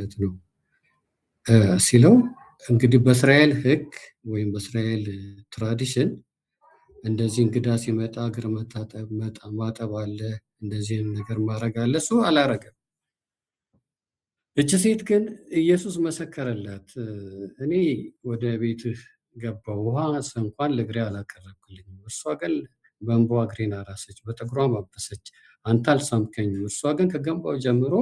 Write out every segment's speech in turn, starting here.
ማለት ነው ሲለው እንግዲህ በእስራኤል ሕግ ወይም በእስራኤል ትራዲሽን እንደዚህ እንግዳ ሲመጣ እግር መታጠብ ማጠብ አለ፣ እንደዚህም ነገር ማድረግ አለ። እሱ አላረገም። እች ሴት ግን ኢየሱስ መሰከረላት። እኔ ወደ ቤትህ ገባሁ፣ ውሃ እንኳን ለእግሬ አላቀረብክልኝም። እርሷ ግን በእንባዋ እግሬን አራሰች፣ በጠጉሯ አበሰች። አንተ አልሳምከኝም። እርሷ ግን ከገባሁ ጀምሮ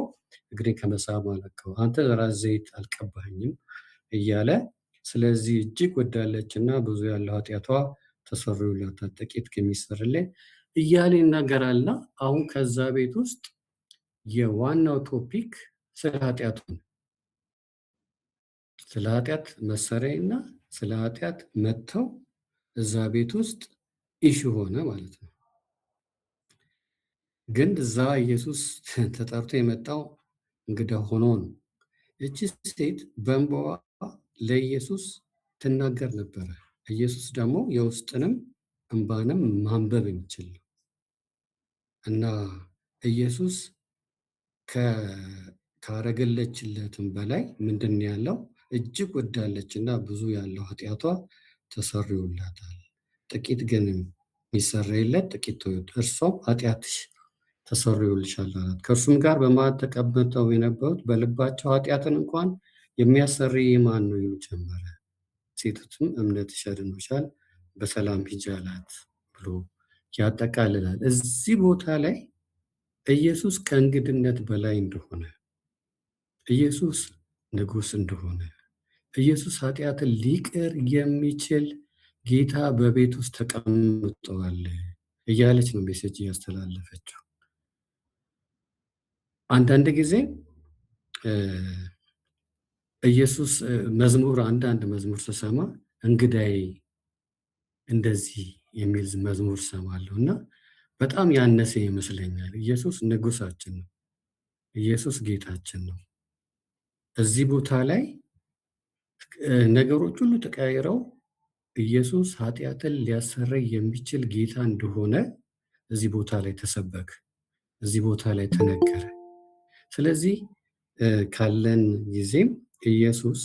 እግሬን ከመሳም አለቀው። አንተ ራስ ዘይት አልቀባኸኝም እያለ ስለዚህ እጅግ ወዳለች እና ብዙ ያለው ኃጢአቷ ተሰርዮላታል፣ ጥቂት ከሚሰረይልኝ እያለ ይናገራልና አሁን ከዛ ቤት ውስጥ የዋናው ቶፒክ ስለ ኃጢአቱ ነው። ስለ ኃጢአት መሰረይና ስለ ኃጢአት መተው እዛ ቤት ውስጥ ኢሹ ሆነ ማለት ነው። ግን እዛ ኢየሱስ ተጠርቶ የመጣው እንግዳ ሆኖ ነው። እቺ ሴት በእንባዋ ለኢየሱስ ትናገር ነበረ። ኢየሱስ ደግሞ የውስጥንም እንባንም ማንበብ የሚችል ነው እና ኢየሱስ ካረገለችለትም በላይ ምንድን ያለው እጅግ ወዳለች እና ብዙ ያለው ኃጢአቷ ተሰርዮላታል፣ ጥቂት ግን የሚሰረይለት ጥቂት ተወት፣ እርሷም ኃጢአትሽ ተሰርዮልሻል አላት። ከእርሱም ጋር በማዕድ ተቀምጠው የነበሩት በልባቸው ኃጢአትን እንኳን የሚያሰርይ ማን ነው ይሉ ጀመረ። ሴቲቱም እምነትሽ አድኖሻል፣ በሰላም ሂጂ አላት ብሎ ያጠቃልላል። እዚህ ቦታ ላይ ኢየሱስ ከእንግድነት በላይ እንደሆነ፣ ኢየሱስ ንጉሥ እንደሆነ፣ ኢየሱስ ኃጢአትን ሊቅር የሚችል ጌታ በቤት ውስጥ ተቀምጠዋል እያለች ነው ሜሴጅ ያስተላለፈችው። አንዳንድ ጊዜ ኢየሱስ አንዳንድ መዝሙር ስሰማ እንግዳዬ እንደዚህ የሚል መዝሙር ሰማለሁ እና በጣም ያነሰ ይመስለኛል። ኢየሱስ ንጉሳችን ነው። ኢየሱስ ጌታችን ነው። እዚህ ቦታ ላይ ነገሮች ሁሉ ተቀያይረው ኢየሱስ ኃጢአትን ሊያሰረይ የሚችል ጌታ እንደሆነ እዚህ ቦታ ላይ ተሰበከ፣ እዚህ ቦታ ላይ ተነገረ። ስለዚህ ካለን ጊዜም ኢየሱስ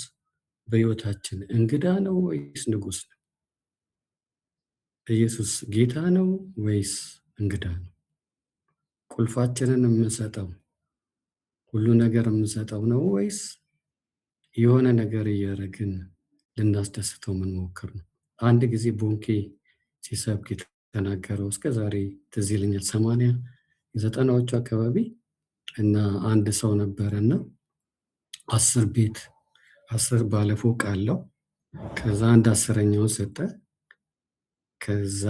በሕይወታችን እንግዳ ነው ወይስ ንጉሥ ነው? ኢየሱስ ጌታ ነው ወይስ እንግዳ ነው? ቁልፋችንን የምንሰጠው ሁሉ ነገር የምንሰጠው ነው ወይስ የሆነ ነገር እያደረግን ልናስደስተው የምንሞክር ነው? አንድ ጊዜ ቦንኬ ሲሰብክ የተናገረው እስከ ዛሬ ትዝ ይለኛል። 80 90ዎቹ አካባቢ እና አንድ ሰው ነበረና 10 ባለፎቅ አለው። ከዛ አንድ 10ኛውን ሰጠ። ከዛ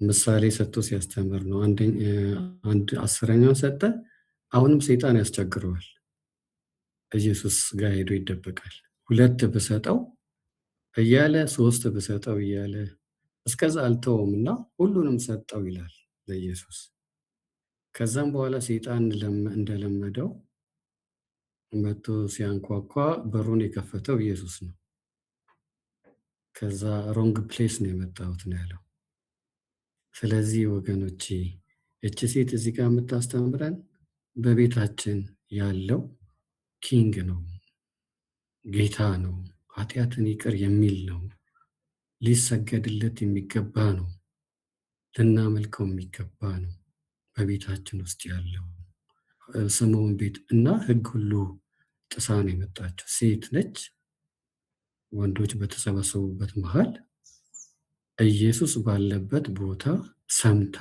ምሳሌ ሰጥቶ ሲያስተምር ነው። አንድ 10ኛውን ሰጠ። አሁንም ሰይጣን ያስቸግረዋል። ኢየሱስ ጋር ሄዶ ይደበቃል። 2 ብሰጠው እያለ 3 ብሰጠው እያለ እስከዛ አልተውም እና ሁሉንም ሰጠው ይላል ለኢየሱስ። ከዛም በኋላ ሰይጣን እንደለመደው መጥቶ ሲያንኳኳ በሩን የከፈተው ኢየሱስ ነው። ከዛ ሮንግ ፕሌስ ነው የመጣሁት ነው ያለው። ስለዚህ ወገኖቼ እቺ ሴት እዚህ ጋር የምታስተምረን በቤታችን ያለው ኪንግ ነው፣ ጌታ ነው፣ ኃጢአትን ይቅር የሚል ነው፣ ሊሰገድለት የሚገባ ነው፣ ልናመልከው የሚገባ ነው። በቤታችን ውስጥ ያለው ስምዖን ቤት እና ሕግ ሁሉ ጥሳ ነው የመጣችው ሴት ነች። ወንዶች በተሰበሰቡበት መሃል ኢየሱስ ባለበት ቦታ ሰምታ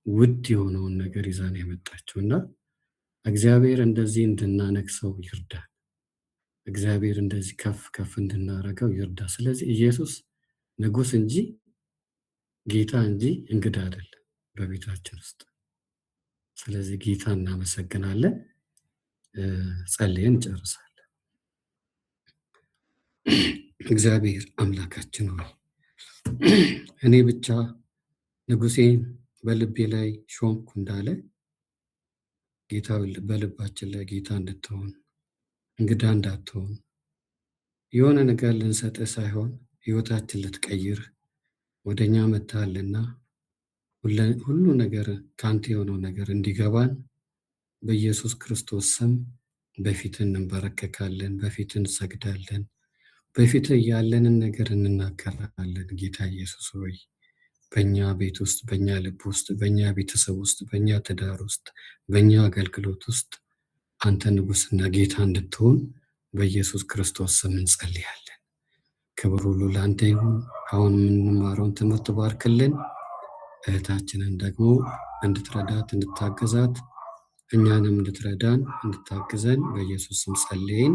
ውድ የሆነውን ነገር ይዛ ነው የመጣችው እና እግዚአብሔር እንደዚህ እንድናነግሰው ይርዳል። እግዚአብሔር እንደዚህ ከፍ ከፍ እንድናረገው ይርዳል። ስለዚህ ኢየሱስ ንጉሥ እንጂ ጌታ እንጂ እንግዳ አይደለም በቤታችን ውስጥ። ስለዚህ ጌታ እናመሰግናለን። ጸልየን እንጨርሳለን። እግዚአብሔር አምላካችን ሆይ እኔ ብቻ ንጉሴን በልቤ ላይ ሾምኩ እንዳለ ጌታ በልባችን ላይ ጌታ እንድትሆን እንግዳ እንዳትሆን የሆነ ነገር ልንሰጥህ ሳይሆን ሕይወታችን ልትቀይር ወደኛ መጥተሃልና ሁሉ ነገር ካንተ የሆነው ነገር እንዲገባን በኢየሱስ ክርስቶስ ስም በፊት እንበረከካለን፣ በፊት እንሰግዳለን፣ በፊት ያለንን ነገር እንናገራለን። ጌታ ኢየሱስ ሆይ በእኛ ቤት ውስጥ፣ በእኛ ልብ ውስጥ፣ በእኛ ቤተሰብ ውስጥ፣ በእኛ ትዳር ውስጥ፣ በእኛ አገልግሎት ውስጥ አንተ ንጉሥና ጌታ እንድትሆን በኢየሱስ ክርስቶስ ስም እንጸልያለን። ክብር ሁሉ ለአንተ ይሁን። አሁን የምንማረውን ትምህርት ባርክልን። እህታችንን ደግሞ እንድትረዳት እንድታግዛት፣ እኛንም እንድትረዳን እንድታግዘን በኢየሱስ ስም ጸልየን፣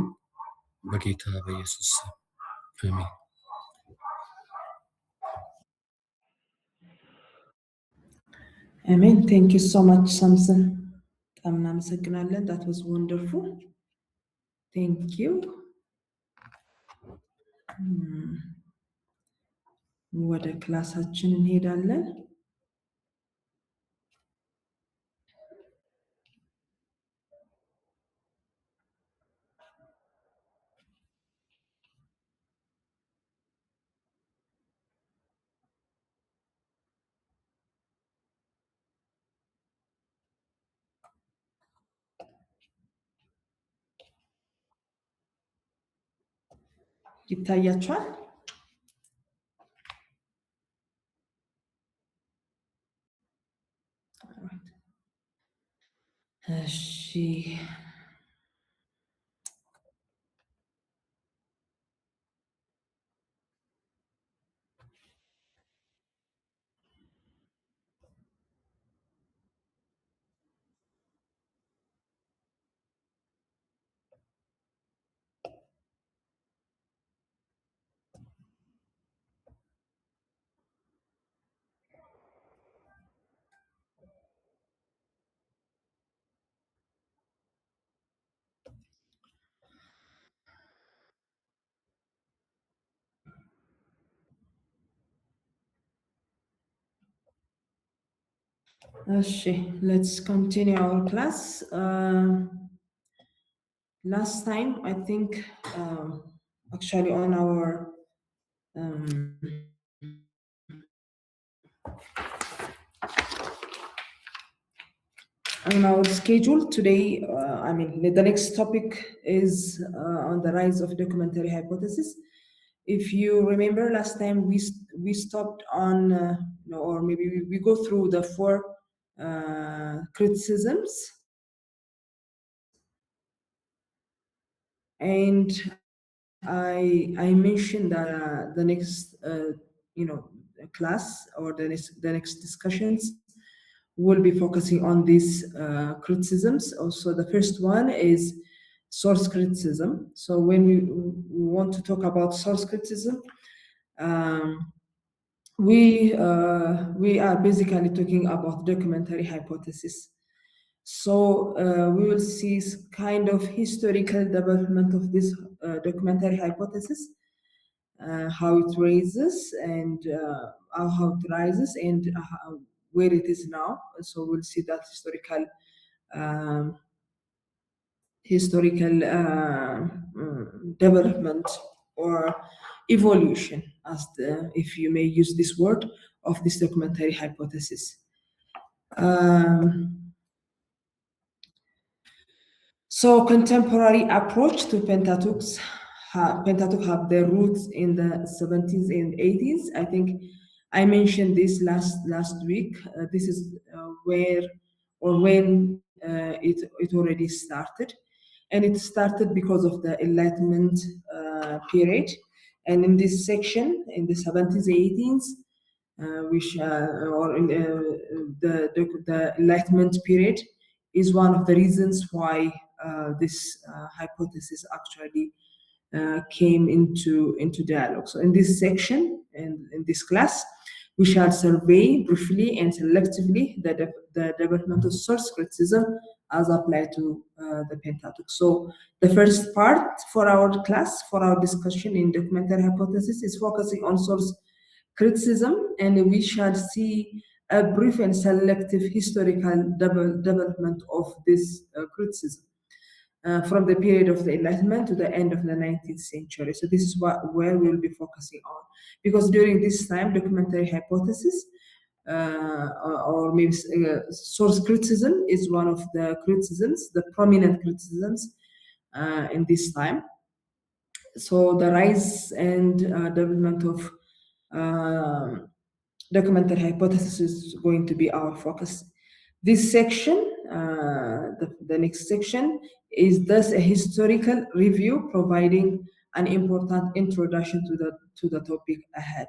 በጌታ በኢየሱስ ስም አሜን። Amen. Thank you so much, Samson. That was wonderful. Thank you. ወደ ክላሳችን እንሄዳለን። ይታያችኋል? እሺ let's continue our class. Last time, I think, actually on our schedule today, the next topic is on the rise of documentary hypothesis. If you remember last time, we stopped on, or maybe we go through the 4 criticisms, and I mentioned that the next class or the next discussions will be focusing on these criticisms. Also, the first one is source criticism. So when we want to talk about source criticism, we are basically talking about documentary hypothesis. So we will see kind of historical development of this documentary hypothesis, how it raises and how it rises and where it is now. So we'll see that historical development or evolution, if you may use this word, of this documentary hypothesis. So contemporary approach to Pentateuch have their roots in the 70s and 80s. I think I mentioned this last week. This is where or when it already started, and it started because of the Enlightenment period. And in this section, in the 70s, 80s, the Enlightenment period is one of the reasons why this hypothesis actually came into dialogue. So in this section, in this class, we shall survey briefly and selectively the development of source criticism as applied to the Pentateuch. So the first part for our class, for our discussion in documentary hypothesis, is focusing on source criticism, and we shall see a brief and selective historical development of this criticism. From the period of the Enlightenment to the end of the 19th century. So this is where we'll be focusing on. Because during this time, documentary hypothesis or maybe source criticism is one of the criticisms, the prominent criticisms in this time. So the rise and development of documentary hypothesis is going to be our focus. This section, the next section, is thus a historical review, providing an important introduction to the topic ahead.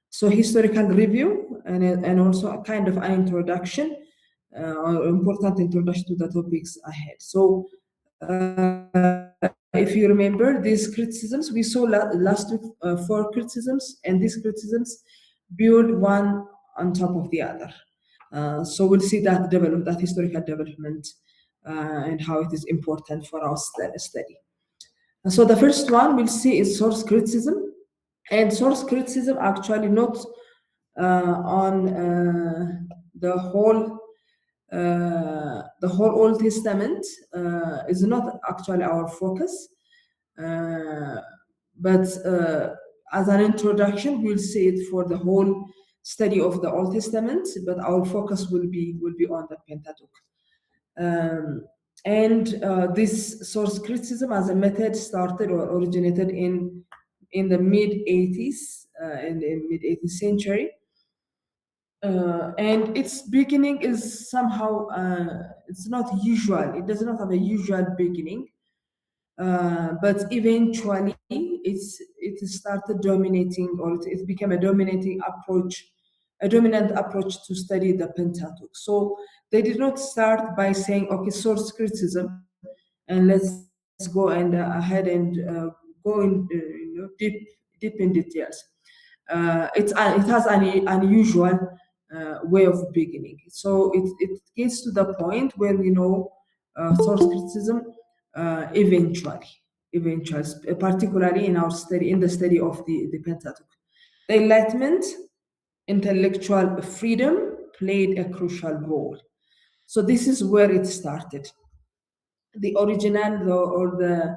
So historical review and also a kind of an introduction, important introduction to the topics ahead. So if you remember these criticisms, we saw last week 4 criticisms, and these criticisms build one on top of the other. So we'll see that historical development and how it is important for our study. So the first one we'll see is source criticism, and source criticism actually not on the whole Old Testament is not actually our focus, but as an introduction, we'll see it for the whole study of the Old Testament. But our focus will be on the Pentateuch. This source criticism as a method started or originated in the mid-80s, in the mid-18th century. And its beginning is somehow it's not usual. It does not have a usual beginning, but eventually it started dominating, or it became a dominant approach to study the Pentateuch. So they did not start by saying, okay, source criticism, and let's go and ahead and go in deep in details. It has an unusual way of beginning. So it gets to the point where we know source criticism eventually, particularly in our study, in the study of the Pentateuch. The Enlightenment, intellectual freedom played a crucial role. So this is where it started. The original or the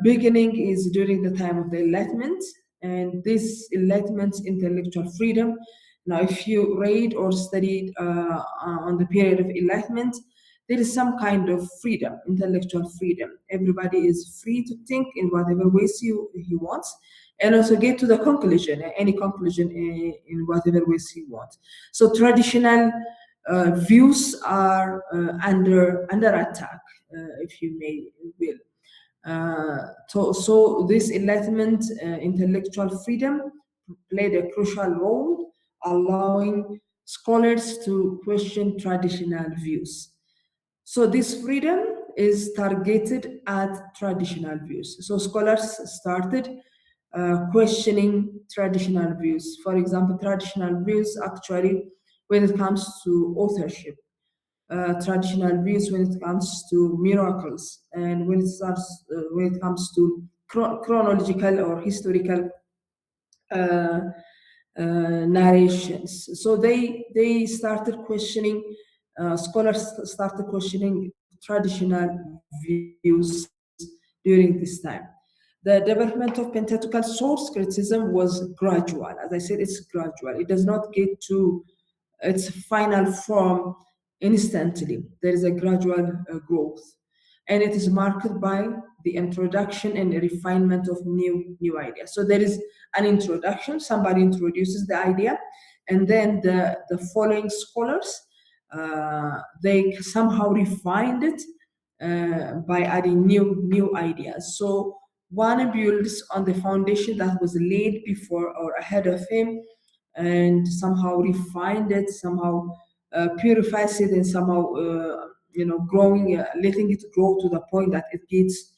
beginning is during the time of the Enlightenment, and this Enlightenment's intellectual freedom. Now, if you read or studied on the period of Enlightenment, there is some kind of freedom, intellectual freedom. Everybody is free to think in whatever ways he wants, and also get to the conclusion, any conclusion in whatever ways he wants. So traditional views are under attack, if you will. So this Enlightenment intellectual freedom played a crucial role, allowing scholars to question traditional views. So this freedom is targeted at traditional views. So scholars started questioning traditional views. For example, traditional views actually when it comes to authorship, traditional views when it comes to miracles, and when it comes to chronological or historical narrations. So they started questioning, scholars started questioning traditional views during this time. The development of Pentateuchal source criticism was gradual. As I said, it's gradual. It does not get to its final form instantly. There is a gradual growth, and it is marked by the introduction and the refinement of new ideas. So there is an introduction, somebody introduces the idea, and then the following scholars, they somehow refined it by adding new ideas. So one builds on the foundation that was laid before or ahead of him, and somehow refined it, somehow purifies it, and somehow growing, letting it grow to the point that it gets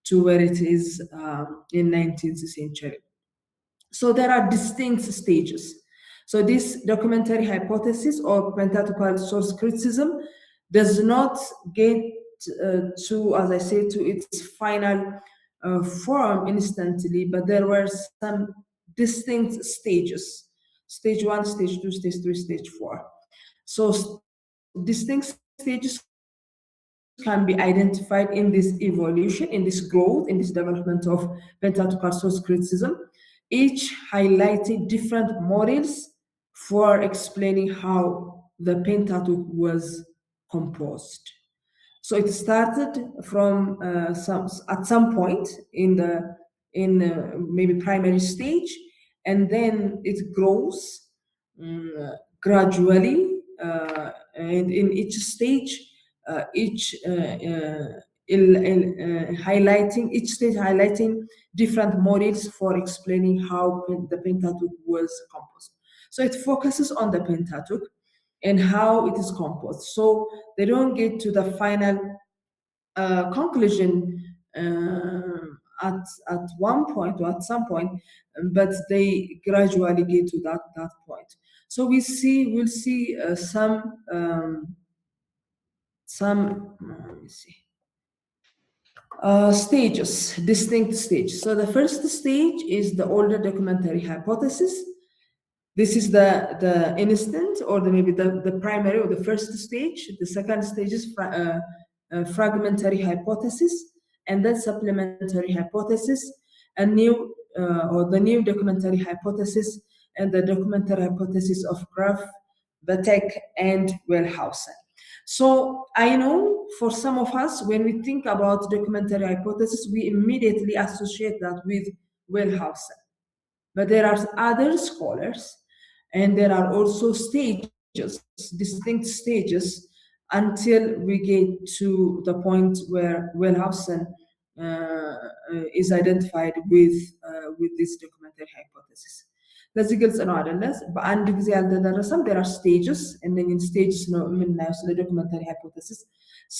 to where it is in 19th century. So there are distinct stages. So this documentary hypothesis or Pentateuchal source criticism does not get to, as I said, to its final form instantly, but there were some distinct stages: stage 1, stage 2, stage 3, stage 4. So distinct stages can be identified in this evolution, in this growth, in this development of Pentateuchal source criticism, each highlighting different models for explaining how the Pentateuch was composed. So it started from at some point in maybe primary stage, and then it grows gradually, and in each stage, highlighting each stage highlighting different models for explaining how the Pentateuch was composed. So it focuses on the Pentateuch and how it is composed. So they don't get to the final conclusion at one point or at some point, but they gradually get to that point. So we'll see some let me see. Stages, distinct stages. So the first stage is the older documentary hypothesis. This is the instant, or maybe the primary or the first stage. The second stage is fragmentary hypothesis, and then supplementary hypothesis, a new or the new documentary hypothesis, and the documentary hypothesis of Graf, Batek, and Wellhausen. So I know for some of us, when we think about documentary hypothesis, we immediately associate that with Wellhausen. But there are other scholars, and there are also stages, distinct stages, until we get to the point where Wellhausen is identified with this documentary hypothesis. ለዚህ ግልጽ ነው አይደለ? በአንድ ጊዜ ያልተደረሰም there are stages, እነኝህን stages ነው የምናየው ስለ documentary hypothesis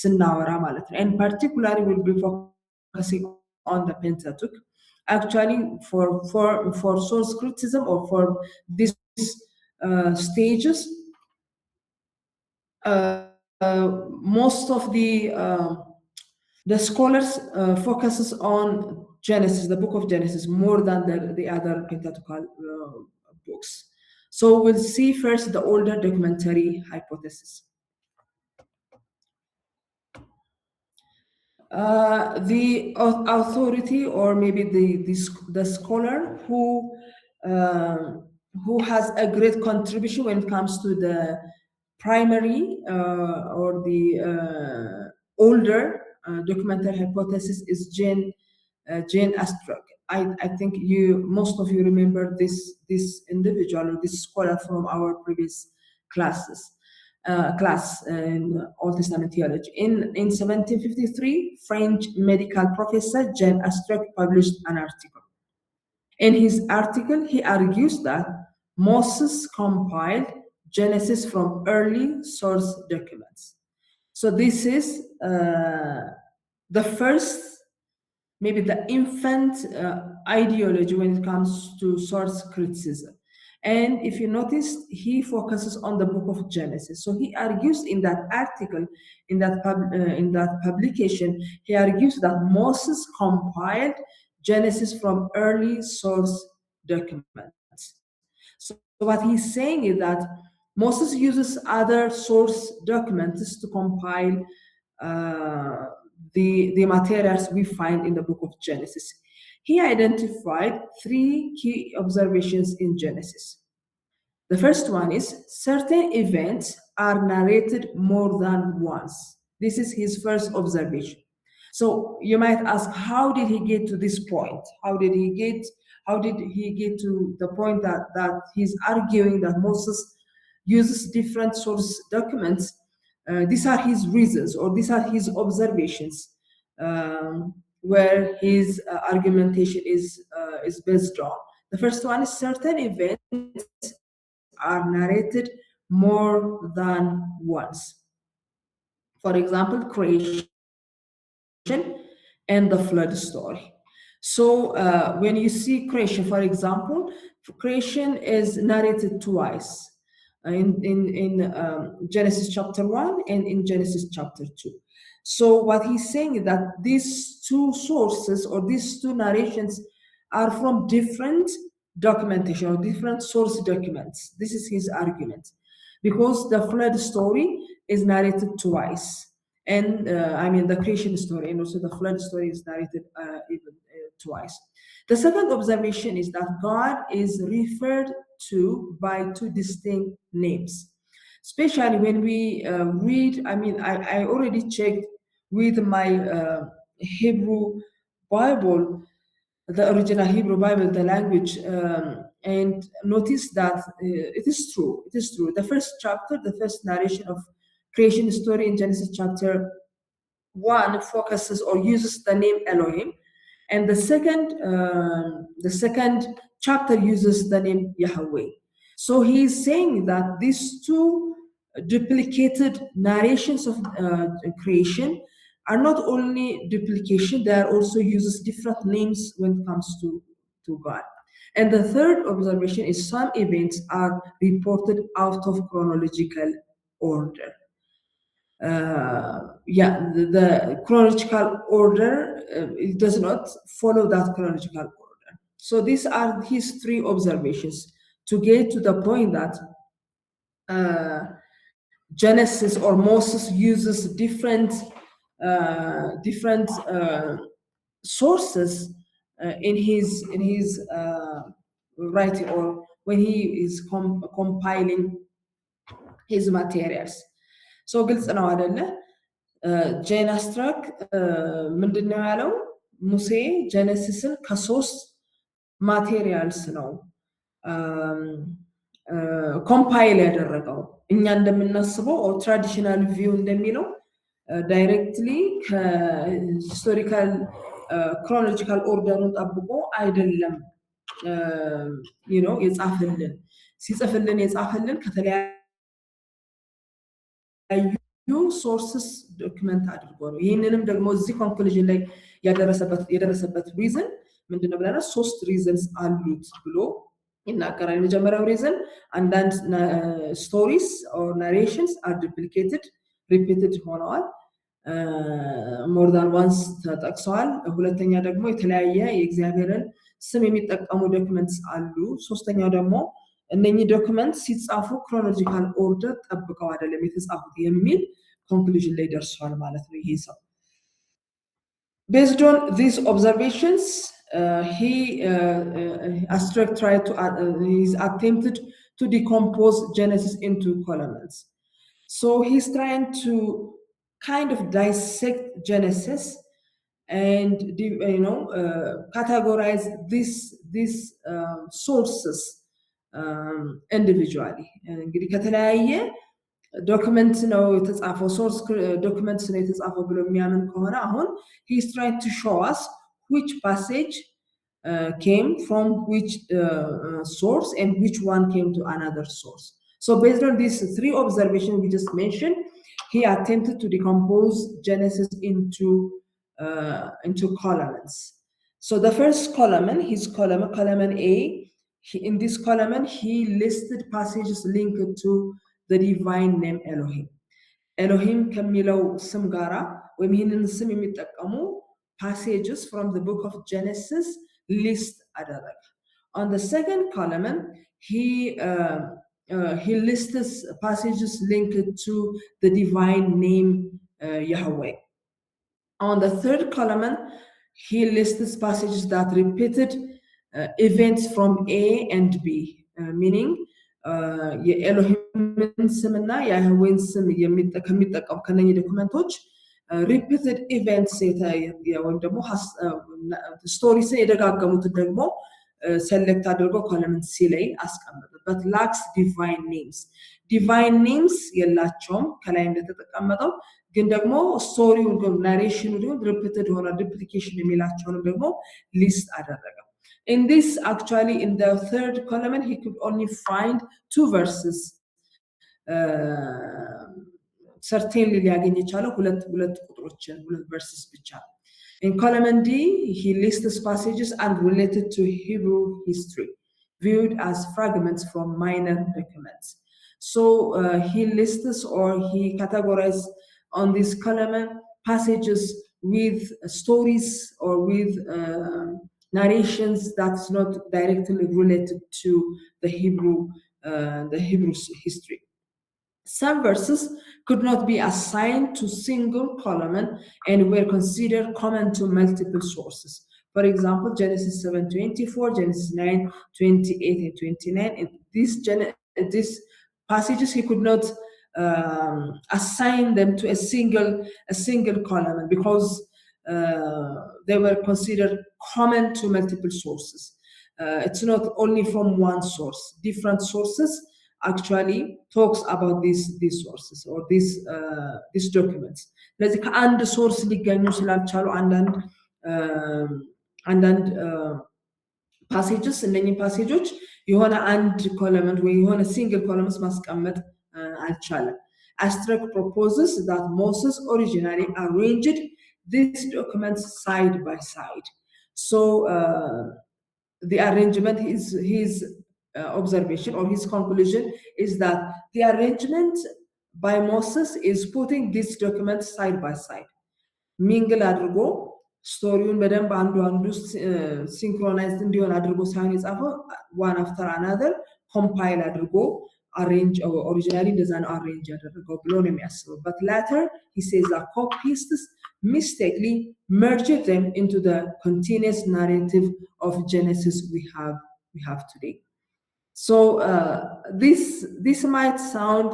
ስናወራ ማለት ነው. And particularly we'll be focusing on the Pentateuch. Actually, for source criticism or for these stages, most of the scholars focuses on Genesis, the book of Genesis, more than the other Pentateuchal books. So we'll see first the older documentary hypothesis. The authority, or maybe the scholar who has a great contribution when it comes to the primary or the older documentary hypothesis is Jane Astrup. I think most of you remember this individual or this scholar from our previous class in Old Testament theology. In 1753, French medical professor Jane Astrup published an article. In his article, he argues that Moses compiled Genesis from early source documents. So this is the first, maybe the infant ideology when it comes to source criticism. And if you notice, he focuses on the book of Genesis. So he argues in that article, in that publication, he argues that Moses compiled Genesis from early source documents. So what he's saying is that Moses uses other source documents to compile the materials we find in the book of Genesis. He identified 3 key observations in Genesis. The first one is certain events are narrated more than once. This is his first observation. So you might ask, how did he get to this point? How did he get to the point that he's arguing that Moses uses different source documents? These are his reasons, or these are his observations, where his argumentation is based on. The first one is certain events are narrated more than once. For example, creation and the flood story. So when you see creation, for example, creation is narrated twice. In Genesis chapter 1 and in Genesis chapter 2. So what he's saying is that these 2 sources or these 2 narrations are from different documentation or different source documents. This is his argument. Because the flood story is narrated twice. And the creation story and also the flood story is narrated even twice. The second observation is that God is referred to by 2 distinct names. Especially when we read, I already checked with my Hebrew Bible, the original Hebrew Bible, the language, and notice that it is true. It is true. The first chapter, the first narration of creation story in Genesis chapter 1 focuses or uses the name Elohim, and the second chapter uses the name Yahweh. So he is saying that these two duplicated narrations of creation are not only duplication, they are also uses different names when it comes to God. And the third observation is some events are reported out of chronological order. The chronological order, it does not follow that chronological order. So these are his three observations to get to the point that Genesis or Moses uses different sources in his writing, or when he is compiling his materials. So ግልጽ ነው አይደለ? ጄን አስትራክ ምንድነው ያለው? ሙሴ ጀነሲስን ከሶስት ማቴሪያልስ ነው ኮምፓይል ያደረገው። እኛ እንደምናስበው ትራዲሽናል ቪው እንደሚለው ዳይሬክትሊ ከሂስቶሪካል ክሮኖሎጂካል ኦርደሩን ጠብቆ አይደለም የጻፈልን። ሲጽፍልን የጻፈልን ከተለያዩ ሶርስስ ዶክመንት አድርጎ ነው። ይህንንም ደግሞ እዚህ ኮንክሉዥን ላይ የደረሰበት ሪዝን ምንድነው ብለናል? ሶስት ሪዝንስ አሉት ብሎ ይናገራል። የመጀመሪያው ሪዝን አንዳንድ ስቶሪስ ኦር ናሬሽንስ አር ዱፕሊኬትድ ሪፒትድ ሆነዋል፣ ሞር ዳን ዋንስ ተጠቅሰዋል። ሁለተኛ ደግሞ የተለያየ የእግዚአብሔርን ስም የሚጠቀሙ ዶክመንትስ አሉ። ሶስተኛው ደግሞ እነኚህ ዶክመንትስ ሲጻፉ ክሮኖሎጂካል ኦርደር ጠብቀው አይደለም የተጻፉት የሚል ኮንክሉዥን ላይ ደርሷል ማለት ነው ይሄ ሰው። Based on these observations, Astrak tried to, he's attempted to decompose Genesis into columns. So he's trying to kind of dissect Genesis and categorize these sources individually. እንግዲህ ከተለያየ ዶክመንት ነው የተጻፈው፣ ሶርስ ዶክመንት ነው የተጻፈው ብሎ የሚያምን ከሆነ አሁን he is trying to show us which passage came from which source and which one came to another source. So based on these three observations we just mentioned, he attempted to decompose Genesis into columns. So the first column, his column A, in this column he listed passages linked to the divine name Elohim. Elohim ከሚለው ስም ጋራ ወይም ይህንን ስም የሚጠቀሙ passages from the book of Genesis list አደረገ። On the second column he lists passages linked to the divine name Yahweh. On the third column he lists passages that repeated events from A and B, meaning የኤሎሂምን ስምና የያህዌን ስም ከሚጠቀሙ ከነኚህ ዶክመንቶች ሪፒትድ ኢቨንትስ ወይም ደግሞ ስቶሪስን የደጋገሙትን ደግሞ ሴሌክት አድርጎ ኮለመንት ሲ ላይ አስቀመጠበት። ላክስ ዲቫይን ኔምስ፣ ዲቫይን ኔምስ የላቸውም ከላይ እንደተጠቀመጠው፣ ግን ደግሞ ስቶሪው ናሬሽኑ ሪፒትድ ሆነ ዱፕሊኬሽን የሚላቸውንም ደግሞ ሊስት አደረገ። In this, actually, in the third column, he could only find 2 verses. Certainly, ሁለት ቁጥሮችን verses ብቻ። In column D, he lists passages unrelated to Hebrew history, viewed as fragments from minor documents. So he lists or he categorizes on this column passages with stories or with narrations that's not directly related to the Hebrew history. Some verses could not be assigned to single column and were considered common to multiple sources. For example, Genesis 7:24, Genesis 9:28 and 29. In these passages, he could not assign them to a single column because they were considered common to multiple sources. It's not only from one source. Different sources actually talks about these sources or these documents. ለዚህ ከአንድ ሶርስ ሊገኙ ስላልቻሉ አንዳንድ ፓሴጅስ እነኚህ ፓሴጆች የሆነ አንድ ኮለመንት ወይ የሆነ ሲንግል ኮለመንስ ማስቀመጥ አልቻለም። Astruc proposes that Moses originally arranged these documents side by side. So the arrangement, his observation or his conclusion is that the arrangement by Moses is putting these documents side by side. Mingle adrugo storyun በደንብ አንዱ synchronized እንዲሆን አድርጎ ሳይሆን የጻፈው one after another compile አድርጎ arrange or originally doesn't arrange ያደረገው ብሎ ነው የሚያስበው. But later he says that copyists mistakenly merged them into the continuous narrative of Genesis we have today. So this might sound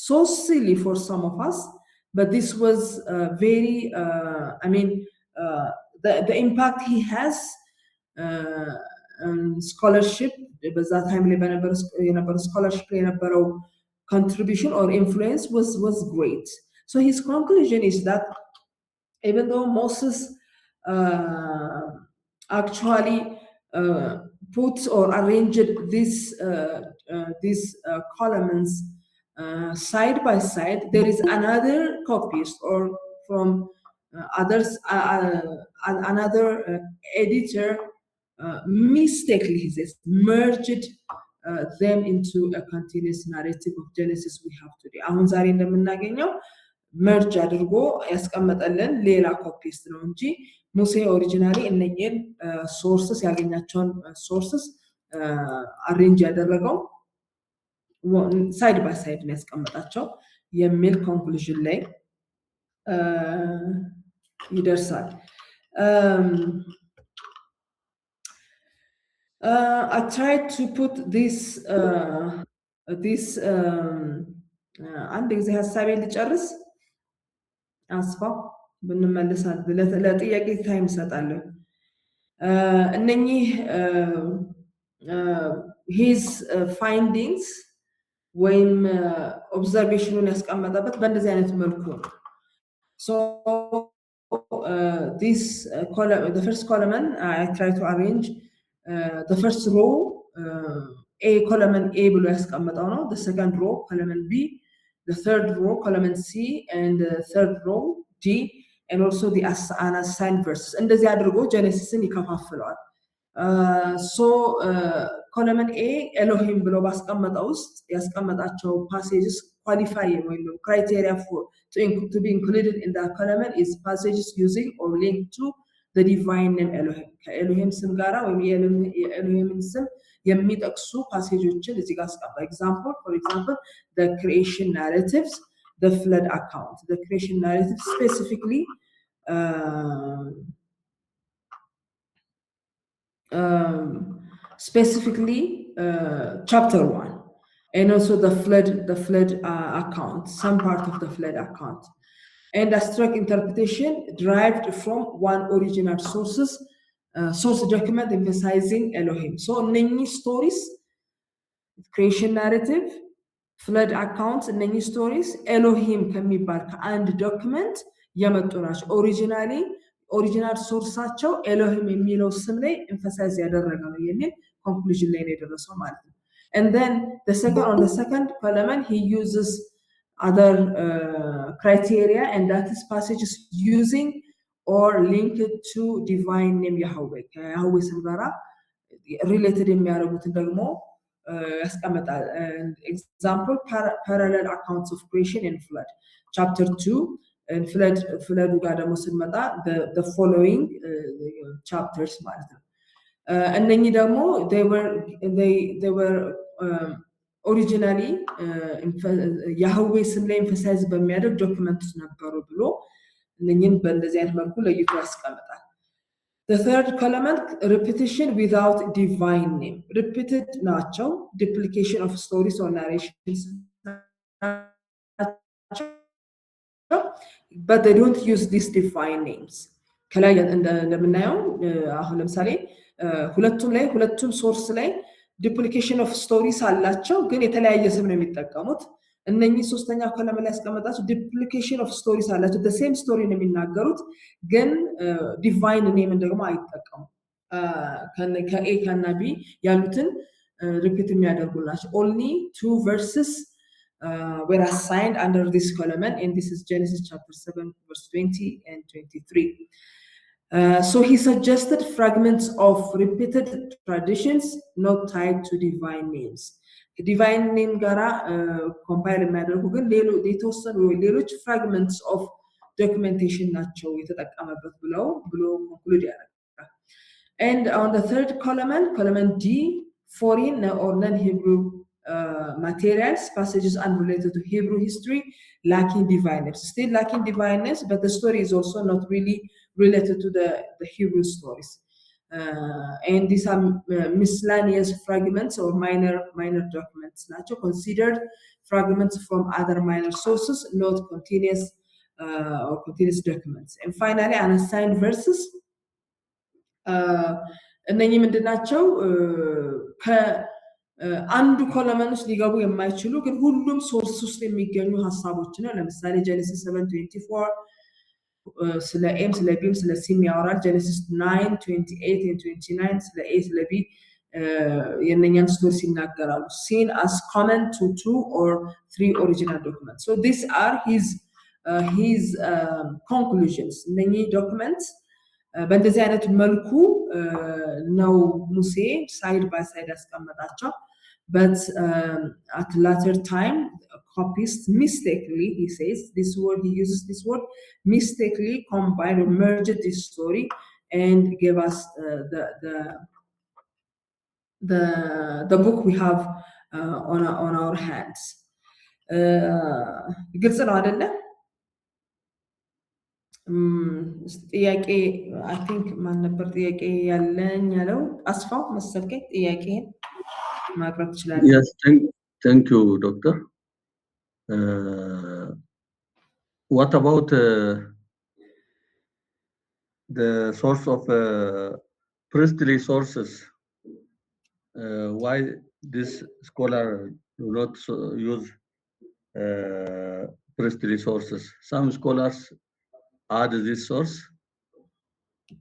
so silly for some of us, but this was very the impact he has scholarship በዛ ታይም ላይ የነበረው scholarship ላይ የነበረው contribution or influence was great. So his conclusion is that even though Moses actually put or arranged these columns side by side, there is another copyist or from others another editor mistakenly, he says, merged them into a continuous narrative of Genesis we have today. አሁን ዛሬ እንደምናገኘው መርጅ አድርጎ ያስቀመጠልን ሌላ ኮፒስት ነው እንጂ ሙሴ ኦሪጂናሊ እነኚህን ሶርስስ ያገኛቸውን ሶርስስ አሬንጅ ያደረገው ሳይድ ባይ ሳይድ ነው ያስቀመጣቸው የሚል ኮንክሉዥን ላይ ይደርሳል። I tried to put this አንድ ጊዜ ሐሳቤን ልጨርስ አስፋ ብንመለሳል ለጥያቄ ታይም ሰጣለሁ። እነኚህ his findings ወይም ኦብዘርቬሽኑን ያስቀመጠበት በእንደዚህ አይነት መልኩ ነው። So this column, the first column I try to arrange the first row A column A ብሎ ያስቀመጠው ነው። The second row column B, the third row column C, and the third row D, and also the unassigned verses. እንደዚህ አድርጎ ጀነሲስን ይከፋፍለዋል። So column A ኤሎሂም ብሎ ባስቀመጠው ውስጥ ያስቀመጣቸው passages qualify ወይ criteria for to be included in that column is passages using or linked to the divine name Elohim. ከኤሎሂም ስም ጋራ ወይም የኤሎሂምን ስም የሚጠቅሱ ፓሴጆችን እዚህ ጋር አስቀምጧል። For example, the creation narratives, the flood account. The creation narrative specifically chapter 1, and also the flood account, some part of the flood account. And Astruc interpretation derived from one original source document emphasizing Elohim. So many stories, creation narrative, flood accounts, many stories, Elohim ከሚባል ከአንድ ዶክመንት የመጡ ናቸው። ኦሪጂናል ሶርሳቸው ኤሎሂም የሚለው ስም ላይ ኤምፋሳይዝ ያደረገ ነው የሚል ኮንክሉዥን ላይ ነው የደረሰው ማለት ነው። And then on the second column he uses other criteria, and that is passages using or linked to divine name Yahweh. Yahweh ስም ጋራ related የሚያደርጉትን ደግሞ ያስቀምጣል። Example, parallel accounts of creation and flood. Chapter 2 and flood ጋር ደግሞ ስንመጣ the following chapters ማለት ነው። እነኚህ ደግሞ they were originally Yahweh ስም ላይ ኤምፋሳይዝ በሚያደርግ ዶክመንትስ ነበሩ ብሎ እነኚህን በእንደዚህ አይነት መልኩ ለይቶ ያስቀምጣል። The third column, repetition without divine name. Repeated ናቸው, duplication of stories or narrations but they don't use these defined names. ከላይ እንደምናየው አሁን ለምሳሌ ሁለቱም ሶርስ ላይ ዱፕሊኬሽን ኦፍ ስቶሪስ አላቸው፣ ግን የተለያየ ስም ነው የሚጠቀሙት። እነኚህ ሶስተኛ ኮለም ላይ ያስቀመጣቸው ዱፕሊኬሽን ኦፍ ስቶሪስ አላቸው፣ the same story ነው የሚናገሩት፣ ግን ዲቫይን ኔምን ደግሞ አይጠቀሙም። ከኤ ከና ቢ ያሉትን ሪፒት የሚያደርጉ ናቸው። only 2 verses were assigned under this column, and this is Genesis chapter 7 verse 20 and 23. So he suggested fragments of repeated traditions not tied to divine names. Divine name gara compile የሚያደርጉ ግን የተወሰኑ ሌሎች fragments of documentation ናቸው የተጠቀመበት ብሎ conclude ያደርጋል። And on the third column D, foreign or non-Hebrew materials, passages unrelated to Hebrew history, lacking divineness. Still lacking divineness, but the story is also not really related to the Hebrew stories. And these are miscellaneous fragments or minor documents, not considered fragments from other minor sources, not continuous or continuous documents. And finally, unassigned verses. እነኚህ ምንድናቸው? አንዱ ኮለመን ውስጥ ሊገቡ የማይችሉ ግን ሁሉም ሶርስ ውስጥ የሚገኙ ሀሳቦች ነው። ለምሳሌ ጀነሲስ 7:24 ስለ ኤም ስለ ቢም ስለ ሲም ያወራል። ጀነሲስ 9:28 and 29 ስለ ኤ ስለ ቢ የነኛን ስቶሪስ ይናገራሉ። seen as common to 2 or 3 original documents. So these are his conclusions. እነኚህ ዶክመንትስ በእንደዚህ አይነት መልኩ ነው ሙሴ ሳይድ ባይ ሳይድ ያስቀመጣቸው። but at later time copyist mistakenly, he says this word, he uses this word, mistakenly combined or merged this story and gave us the book we have on our hands. ግልጽ ነው አይደለ? ጥያቄ አይ ቲንክ ማን ነበር ጥያቄ ያለኝ ያለው? አስፋው መሰልከኝ ጥያቄን ማቅረብ ይችላል። Yes, thank you, doctor. What about the source of priestly sources? Why this scholar do not use priestly sources? Some scholars add this source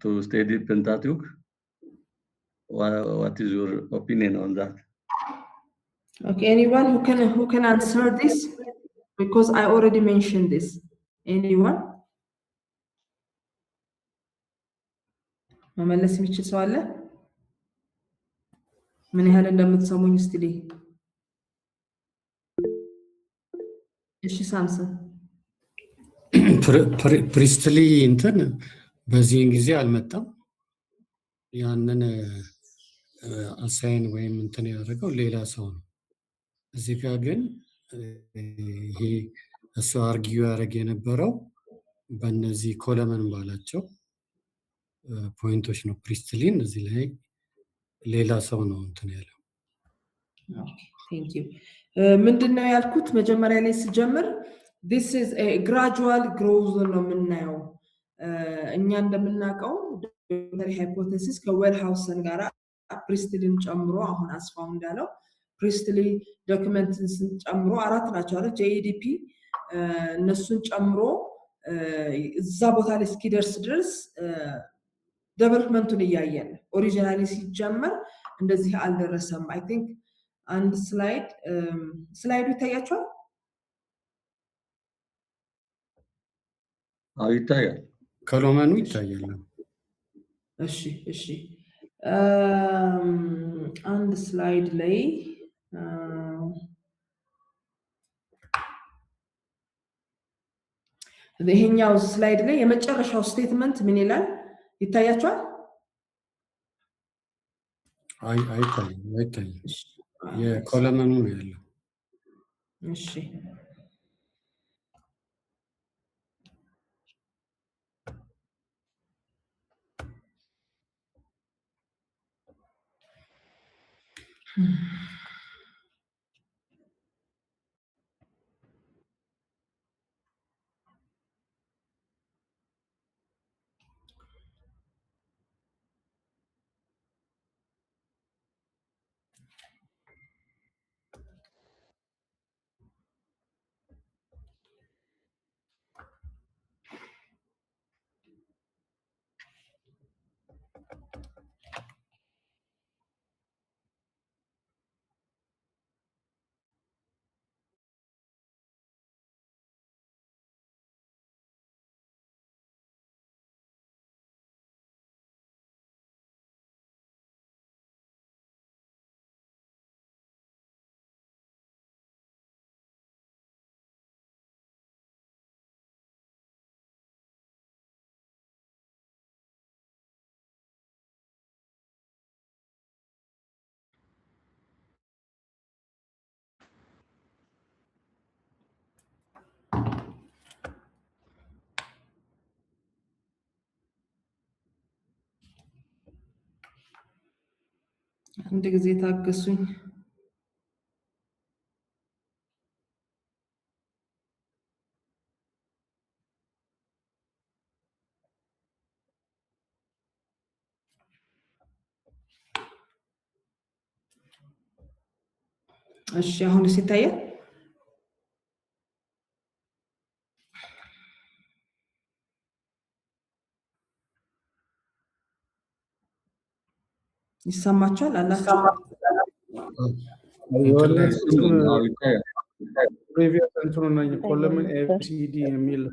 to study Pentateuch. What is your opinion on that? Okay, anyone who can answer this? Because I already mentioned this. Anyone? መመለስ የሚችል ሰው አለ? ምን ያህል እንደምትሰሙኝ እስቲ ልይ። እሺ ሳምሰን ፕሪስትሊ እንትን በዚህን ጊዜ አልመጣም። ያንን አሳይን ወይም እንትን ያደረገው ሌላ ሰው ነው። እዚህ ጋር ግን ይሄ እሱ አርጊው ያደረገ የነበረው በእነዚህ ኮለመን ባላቸው ፖይንቶች ነው። ፕሪስትሊን እዚህ ላይ ሌላ ሰው ነው እንትን ያለው። ቴንክ ዩ። ምንድነው ያልኩት መጀመሪያ ላይ ስጀምር this is a gradual growth ነው የምናየው። እኛ እንደምናውቀው ዶክተር ሃይፖቴሲስ ከዌልሃውሰን ጋራ ፕሪስትሊን ጨምሮ አሁን አስፋው እንዳለው ፕሪስትሊ ዶክመንትን ጨምሮ 4 ናቸው አይደል? ጄኢዲፒ እነሱን ጨምሮ እዛ ቦታ ላይ እስኪደርስ ድረስ ዴቨሎፕመንቱን እያየን ኦሪጂናሊ ሲጀመር እንደዚህ አልደረሰም። አይ ቲንክ አንድ ስላይዱ ይታያችኋል? ይታያል። ኮለመኑ ይታያል። እሺ አንድ ስላይድ ላይ ይሄኛው ስላይድ ላይ የመጨረሻው ስቴትመንት ምን ይላል ይታያችኋል? አይታይም። የኮለመኑ ነው ያለው። እሺ አንድ ጊዜ ታገሱኝ። እሺ አሁንስ ይታያል? ይሰማችኋል አላችሁ? ፕሪቪየስ እንትኑ ነኝ ኮለምን ኤቢሲዲ የሚል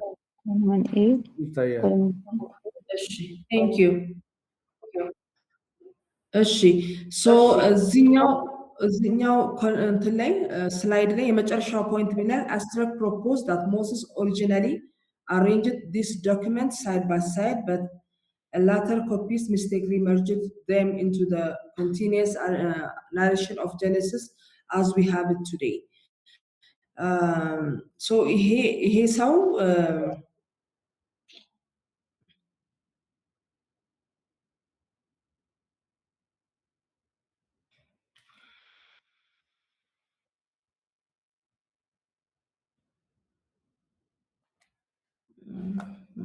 ይታያል። እሺ ቴንክ ዩ። እሺ ሶ እዚህኛው እንትን ላይ ስላይድ ላይ የመጨረሻው ፖይንት ቢላል አስትራክት ፕሮፖዝ ዳት ሞሴስ ኦሪጂናሊ arranged this document side by side but later copies mistakenly merged them into the continuous narration of Genesis as we have it today. So ይሄ ሰው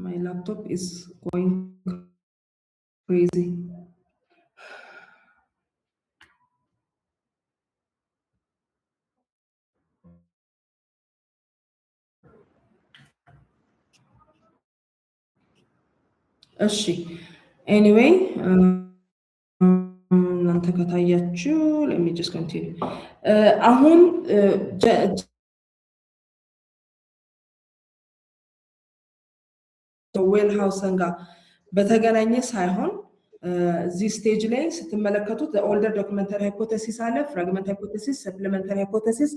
my laptop is going crazy. እሺ anyway እናንተ ከታያችሁ let me just continue. አሁን ዌልሃውሰን ጋር በተገናኘ ሳይሆን እዚህ ስቴጅ ላይ ስትመለከቱት ኦልደር ዶክመንተሪ ሃይፖቴሲስ አለ፣ ፍራግመንት ሃይፖቴሲስ፣ ሰፕሊመንተሪ ሃይፖቴሲስ፣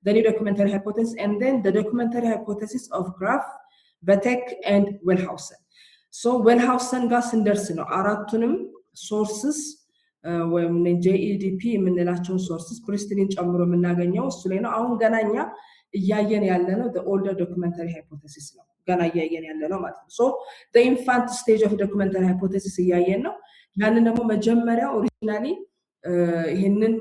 the new documentary hypothesis, and then the documentary hypothesis of Graf, Betek, and Wellhausen. So Wellhausen ጋር ስንደርስ ነው አራቱንም ሶርስስ ወይም JEDP የምንላቸውን ሶርስስ ፕሪስትሊን ጨምሮ የምናገኘው እሱ ላይ ነው። አሁን ገናኛ እያየን ያለ ነው the older documentary hypothesis ነው ገና እያየን ያለ ነው ማለት ነው። so the infant stage of documentary hypothesis እያየን ነው። ያንን ደግሞ መጀመሪያ ኦሪጂናሊ ይሄንን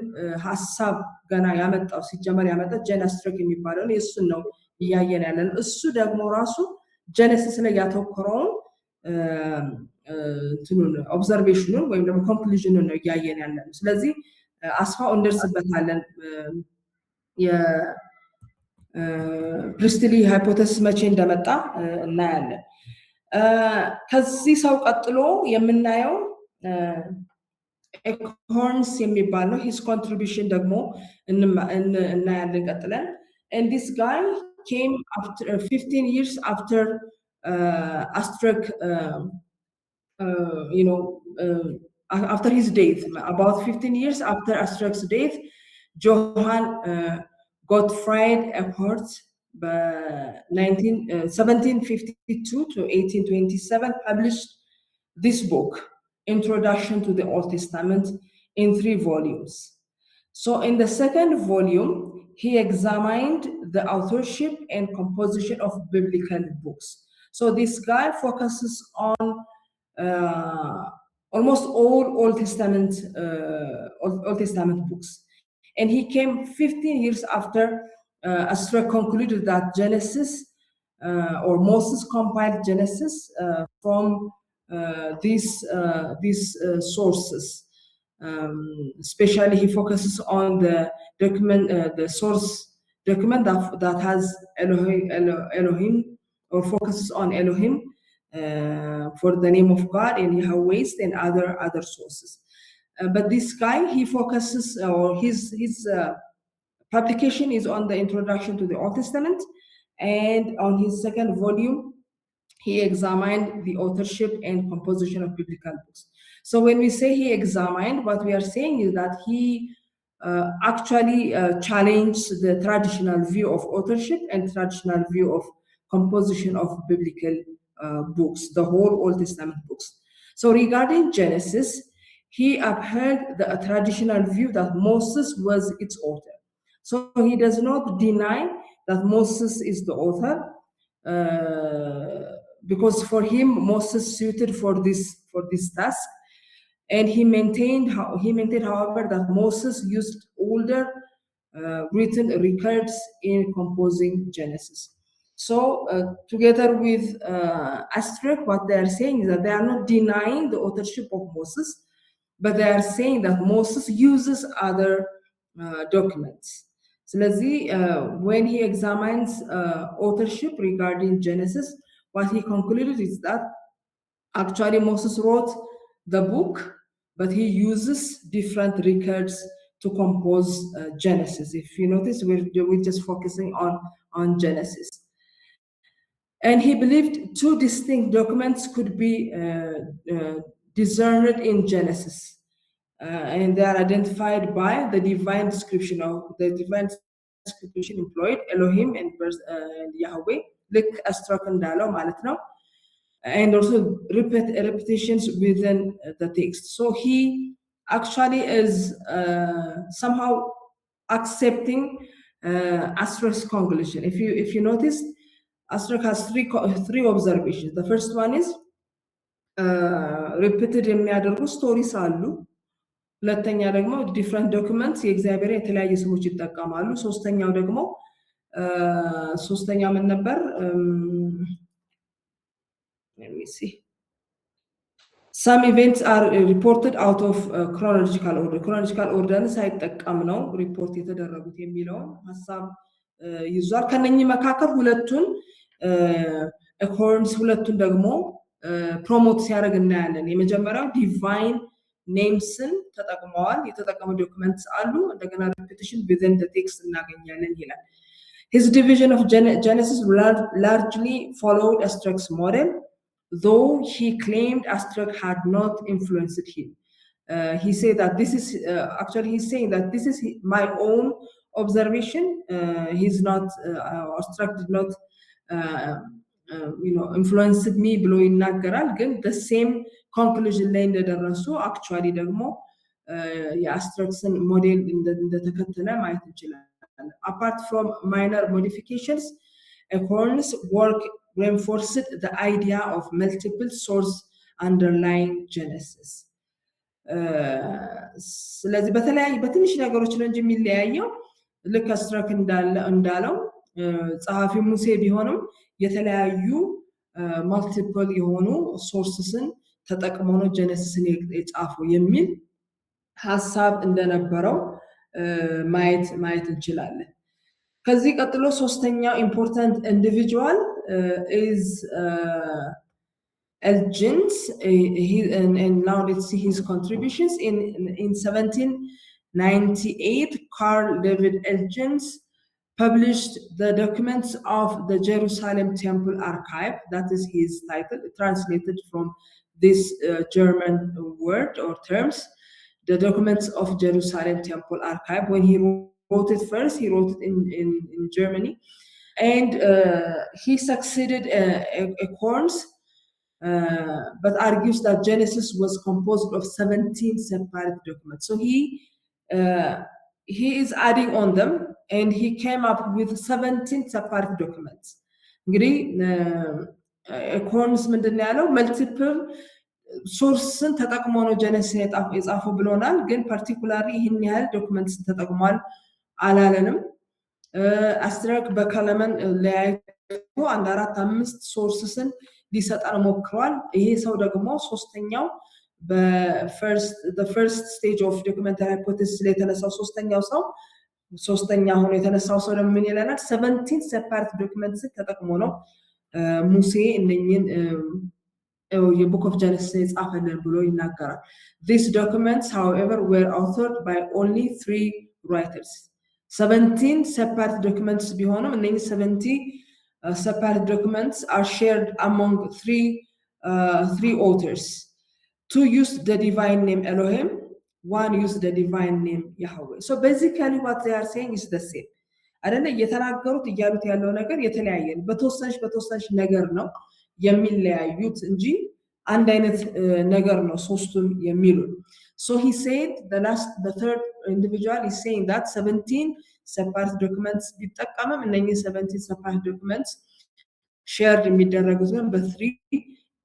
ሐሳብ ገና ያመጣው ሲጀመር ያመጣው ጄነስትሪክ የሚባለው ነው። እሱን ነው እያየን ያለ ነው። እሱ ደግሞ ራሱ ጄኔሲስ ላይ ያተኮረውን እንትኑን ኦብዘርቬሽኑን ወይም ደግሞ ኮንክሉዥኑን ነው እያየን ያለ ነው። ስለዚህ አስፋው እንደርስበታለን ፕሪስትሊ ሃይፖቴሲስ መቼ እንደመጣ እናያለን። ከዚህ ሰው ቀጥሎ የምናየው ኤኮርንስ የሚባል ነው። ሂስ ኮንትሪቢዩሽን ደግሞ እናያለን ቀጥለን። and this guy came after 15 years after Astruc after his death, about 15 years after Astruc's death, Johann Gottfried Eckert, 1752 to 1827, published this book, Introduction to the Old Testament, in 3 volumes. So in the second volume, he examined the authorship and composition of biblical books. So this guy focuses on almost all Old Testament books. And he came 15 years after Astruc concluded that Genesis or Moses compiled Genesis from these sources. Especially he focuses on the document, the source document that has Elohim or focuses on Elohim for the name of God and Yahweh's and other sources. But this guy, he focuses, or his publication is on the introduction to the Old Testament, and on his second volume, he examined the authorship and composition of biblical books. So when we say he examined, what we are saying is that he actually challenged the traditional view of authorship and traditional view of composition of biblical books, the whole Old Testament books. So regarding Genesis, he upheld the traditional view that Moses was its author. So he does not deny that Moses is the author, because for him Moses suited for this task, And he maintained, however, that Moses used older written records in composing Genesis. So together with Astruc, what they are saying is that they are not denying the authorship of Moses, but they are saying that Moses uses other documents. So let's see, when he examines authorship regarding Genesis, what he concluded is that actually Moses wrote the book, but he uses different records to compose Genesis. If you notice, we're just focusing on Genesis. And he believed two distinct documents could be discerned in Genesis. And they are identified by the divine description employed, Elohim and Yahweh, like Astruc እንዳለው ማለት ነው. And also repetitions within the text. So he actually is somehow accepting Astruc's conclusion. If you notice, Astruc has three observations. The first one is repeated የሚያደርጉ stories አሉ። ሁለተኛ ደግሞ different documents የእግዚአብሔር የተለያየ ስሞች ይጠቀማሉ። ሶስተኛው ምን ነበር? Let me see. Some events are reported out of chronological order. Chronological order ሳይጠቀም ነው ሪፖርት የተደረጉት የሚለው ሐሳብ ይዟል። ከነኚህ መካከል ሁለቱን አኮርንስ ሁለቱን ደግሞ ፕሮሞት ሲያደርግ እናያለን። የመጀመሪያው ዲቫይን ኔምስን ተጠቅመዋል። የተጠቀሙ ዶክመንትስ አሉ። እንደገና repetition within the text እናገኛለን ይላል። His division of Genesis largely followed Astruc's model, though he claimed Astruc had not influenced him. He said that this is actually he's saying that this is my own observation. He's not Astruc did not influenced me ብሎ ይናገራል። ግን the same conclusion ላይ እንደደረሱ actually ደግሞ የአስትራክስን ሞዴል እንደተከተለ ማየት እንችላለን። Apart from minor modifications, Acorn's work reinforced the idea of multiple source underlying Genesis. ስለዚህ በትንሽ ነገሮች ነው እንጂ የሚለያየው ልክ አስትራክ እንዳለው ጸሐፊ ሙሴ ቢሆንም የተለያዩ ማልቲፕል የሆኑ ሶርስስን ተጠቅሞ ነው ጀነሲስን የጻፈው የሚል ሐሳብ እንደነበረው ማየት እንችላለን። ከዚህ ቀጥሎ ሶስተኛው ኢምፖርታንት ኢንዲቪጁዋል is Elgins, and now let's see his contributions. In 1798, Carl David Elgins published the documents of the Jerusalem Temple Archive. That is his title, translated from this German word or terms, the documents of Jerusalem Temple Archive. When he wrote it first, he wrote it in Germany, and he succeeded Acorns, but argues that Genesis was composed of 17 separate documents. So he is adding on them, and he came up with 17 separate documents. እንግዲህ Acorns ምንድነው ያለው? መልቲፕል ሶርስን ተጠቅሞ ነው ጀነሲስ የጻፈው ብሎናል። ግን ፓርቲኩላሪ ይህን ያህል ዶክመንትስ ተጠቅሟል አላለንም። አስትራክ በከለመን ለያይቶ 4-5 ሶርስስን ሊሰጣን ሞክሯል። ይሄ ሰው ደግሞ ሶስተኛው the first stage of documentary hypothesis ላይ የተነሳው ሶስተኛ ሆኖ የተነሳው ሰው ደግሞ ምን ይላል? 17 separate documents ተጠቅሞ ነው ሙሴ እነኚህን የቡክ ኦፍ ጀነሲስ የጻፈልን ብሎ ይናገራል። These documents, however, were authored by only 3 writers. 17 separate documents ቢሆንም እነኚህ 70 separate documents are shared among three authors. 2 used the divine name Elohim, 1 used the divine name Yahweh. So basically what they are saying is the same. አይደለ? እየተናገሩት እያሉት ያለው ነገር የተለያየ ነው። በተወሰነች ነገር ነው የሚለያዩት እንጂ አንድ አይነት ነገር ነው ሶስቱም የሚሉት። So he said the third individual is saying that 17 separate documents ቢጠቀምም እነኚህ 17 separate documents shared የሚደረጉት በ3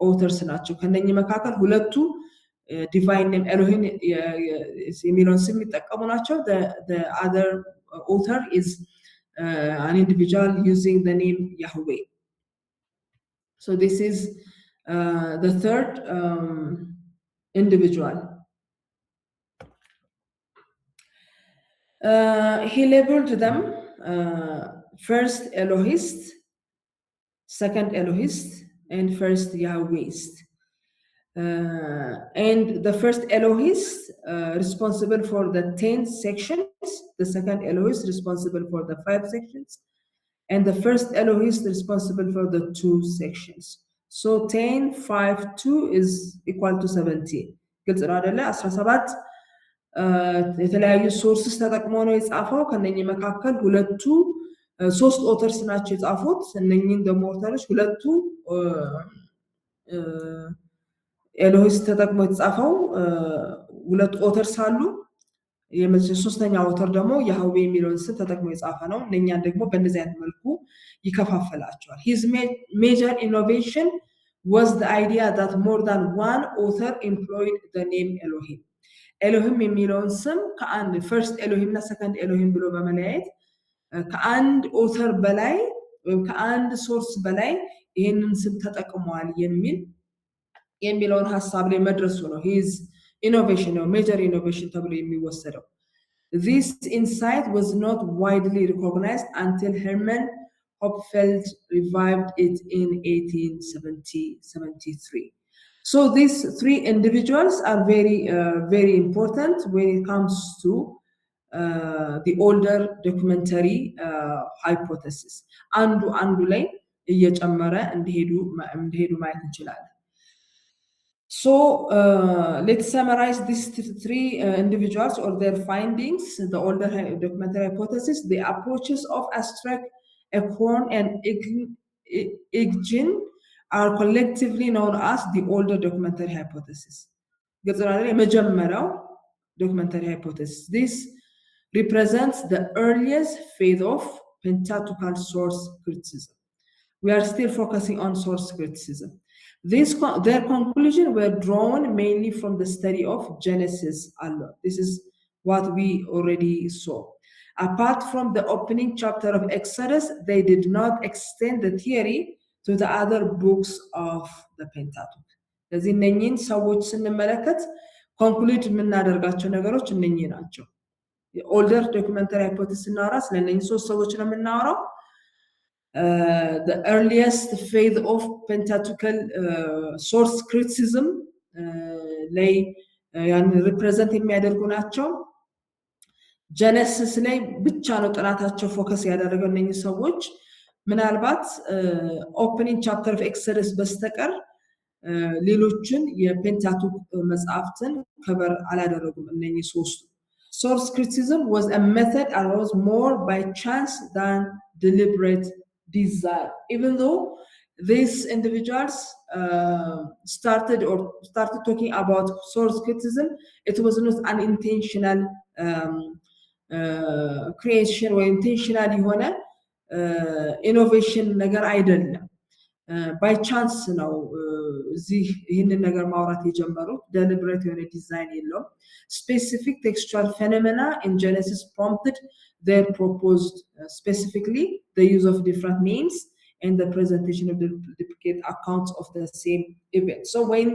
authors ናቸው። ከነኚህ መካከል ሁለቱ divine name Elohim የሚለውን ስም የሚጠቀሙ ናቸው። The other author is an individual using the name Yahweh. So this is the third individual. He labeled them first Elohist, second Elohist, and first Yahwehist. And the first Elohist responsible for the 10 sections, the second Elohist responsible for the 5 sections, and the first Elohist responsible for the 2 sections. So 10, 5, 2 is equal to 17. ግልጽ ነው አይደለ? 17 የተለያዩ ሶርስስ ተጠቅሞ ነው የጻፈው። ከነኚህ መካከል ሁለቱ 3 ኦተርስ ናቸው የጻፉት። እነኚህን ደግሞ ኦተርስ ሁለቱ ኤሎሂስት ተጠቅሞ የተጻፈው ሁለት ኦተርስ አሉ። ሶስተኛው ኦተር ደግሞ ያህዌ የሚለውን ስም ተጠቅሞ የጻፈ ነው። እነኛን ደግሞ በእነዚህ አይነት መልኩ ይከፋፈላቸዋል። His major innovation was the idea that more than one author employed the name Elohim. ኤሎሂም የሚለውን ስም ከአንድ ፈርስት ኤሎሂም እና ሰከንድ ኤሎሂም ብሎ በመለያየት ከአንድ ኦተር በላይ ወይም ከአንድ ሶርስ በላይ ይሄንን ስም ተጠቅሟል የሚለውን ሐሳብ ላይ መድረሱ ነው his innovation or major innovation ተብሎ የሚወሰደው። This insight was not widely recognized until Hermann Hopfeld revived it in 1873. So these 3 individuals are very important when it comes to the older documentary hypothesis. አንዱ ላይ እየጨመረ እንዲሄዱ ማየት እንችላለን። So let's summarize these 3 individuals or their findings. The older documentary hypothesis, the approaches of Astruc, Ekorn, and Iggen are collectively known as the older documentary hypothesis. የመጀመሪያው documentary hypothesis. This represents the earliest phase of Pentateuchal source criticism. We are still focusing on source criticism. Their conclusions were drawn mainly from the study of Genesis alone. This is what we already saw. Apart from the opening chapter of Exodus, they did not extend the theory to the other books of the Pentateuch. ስለዚህ እነኚህን ሰዎች ስንመለከት ኮንክሉድ የምናደርጋቸው ነገሮች እነኚህ ናቸው። የኦልደር ዶክመንተሪ ሃይፖቴሲስ እናወራ ስለነኚህ 3 ሰዎች ነው የምናወራው። The earliest phase of Pentateuchal source criticism ላይ ያን ሪፕሬዘንት የሚያደርጉ ናቸው። ጀነሲስ ላይ ብቻ ነው ጥናታቸው ፎከስ ያደረገው እነኚህ ሰዎች። ምናልባት ኦፕኒንግ ቻፕተር ኦፍ ኤክሶደስ በስተቀር ሌሎችን የፔንታቱክ መጽሐፍትን ከበር አላደረጉም እነኚህ 3ቱ። Source criticism was a method arose more by chance than deliberate desire. Even though these individuals started talking about source criticism, it was not an intentional creation or intentional የሆነ innovation ነገር አይደለም። by chance ነው እዚህ ይሄንን ነገር ማውራት የጀመሩት። deliberate የሆነ ዲዛይን የለውም። specific textual phenomena in Genesis prompted their proposed specifically the use of different names and the presentation of the duplicate accounts of the same event. So when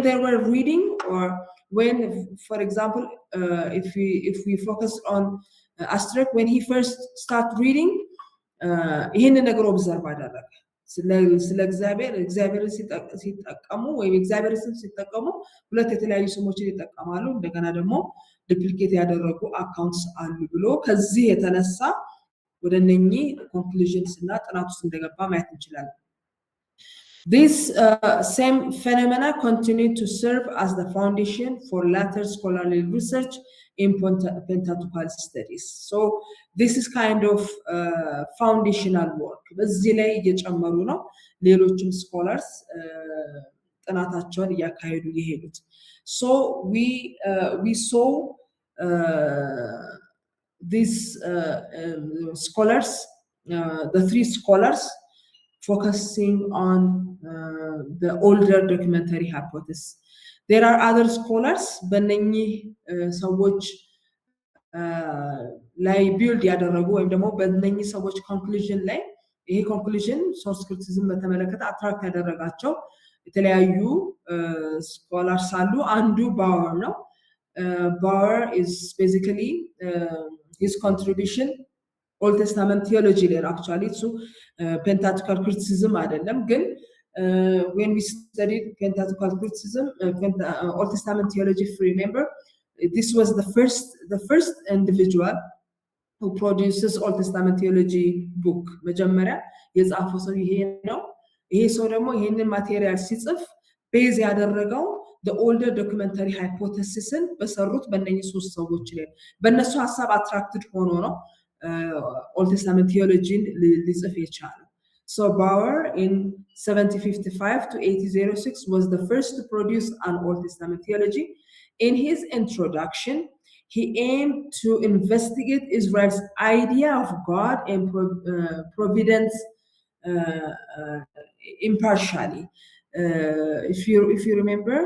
they were reading, or when, for example, if we focus on Astruc, when he first started reading, ይሄንን ነገር ኦብዘርቭ አደረገ። ስለ እግዚአብሔር ሲጠቀሙ ወይም እግዚአብሔር ስም ሲጠቀሙ ሁለት የተለያዩ ስሞችን ይጠቀማሉ። እንደገና ደግሞ ዱፕሊኬት ያደረጉ አካውንትስ አሉ ብሎ ከዚህ የተነሳ ወደ እነኚህ ኮንክሉዥንስ እና ጥናት ውስጥ እንደገባ ማየት እንችላለን። This same phenomena continued to serve as the foundation for later scholarly research in Pentateuchal studies. So this is kind of foundational work. በዚህ ላይ እየጨመሩ ነው ሌሎችም ስኮላርስ ጥናታቸውን እያካሄዱ የሄዱት። So we saw these scholars, the 3 scholars focusing on the older documentary hypothesis. There are other scholars በእነኚህ ሰዎች ላይ ቢልድ ያደረጉ ወይም ደግሞ በእነኚህ ሰዎች ኮንክሉዥን ላይ ይሄ ኮንክሉዥን ሶርስ ክሪቲሲዝም በተመለከተ አትራክት ያደረጋቸው የተለያዩ ስኮላርስ አሉ። አንዱ ባወር ነው። Bauer is basically his contribution Old Testament theology there actually to Pentateuchal criticism አይደለም ግን when we studied Pentateuchal criticism Old Testament theology, if you remember, this was the first individual who produces Old Testament theology book መጀመሪያ የጻፈው ሰው ይሄ ነው። ይሄ ሰው ደግሞ ይሄንን ማቴሪያል ሲጽፍ ቤዝ ያደረገው the older documentary hypothesis በሰሩት በእነኚህ ሶስት ሰዎች ላይ በእነሱ ሐሳብ አትራክትድ ሆኖ ነው Old Testament theology ሊጽፍ የቻለው። So Bauer in 1755 to 1806 was the first to produce an Old Testament theology. In his introduction, he aimed to investigate Israel's idea of God and providence impartially. If you remember,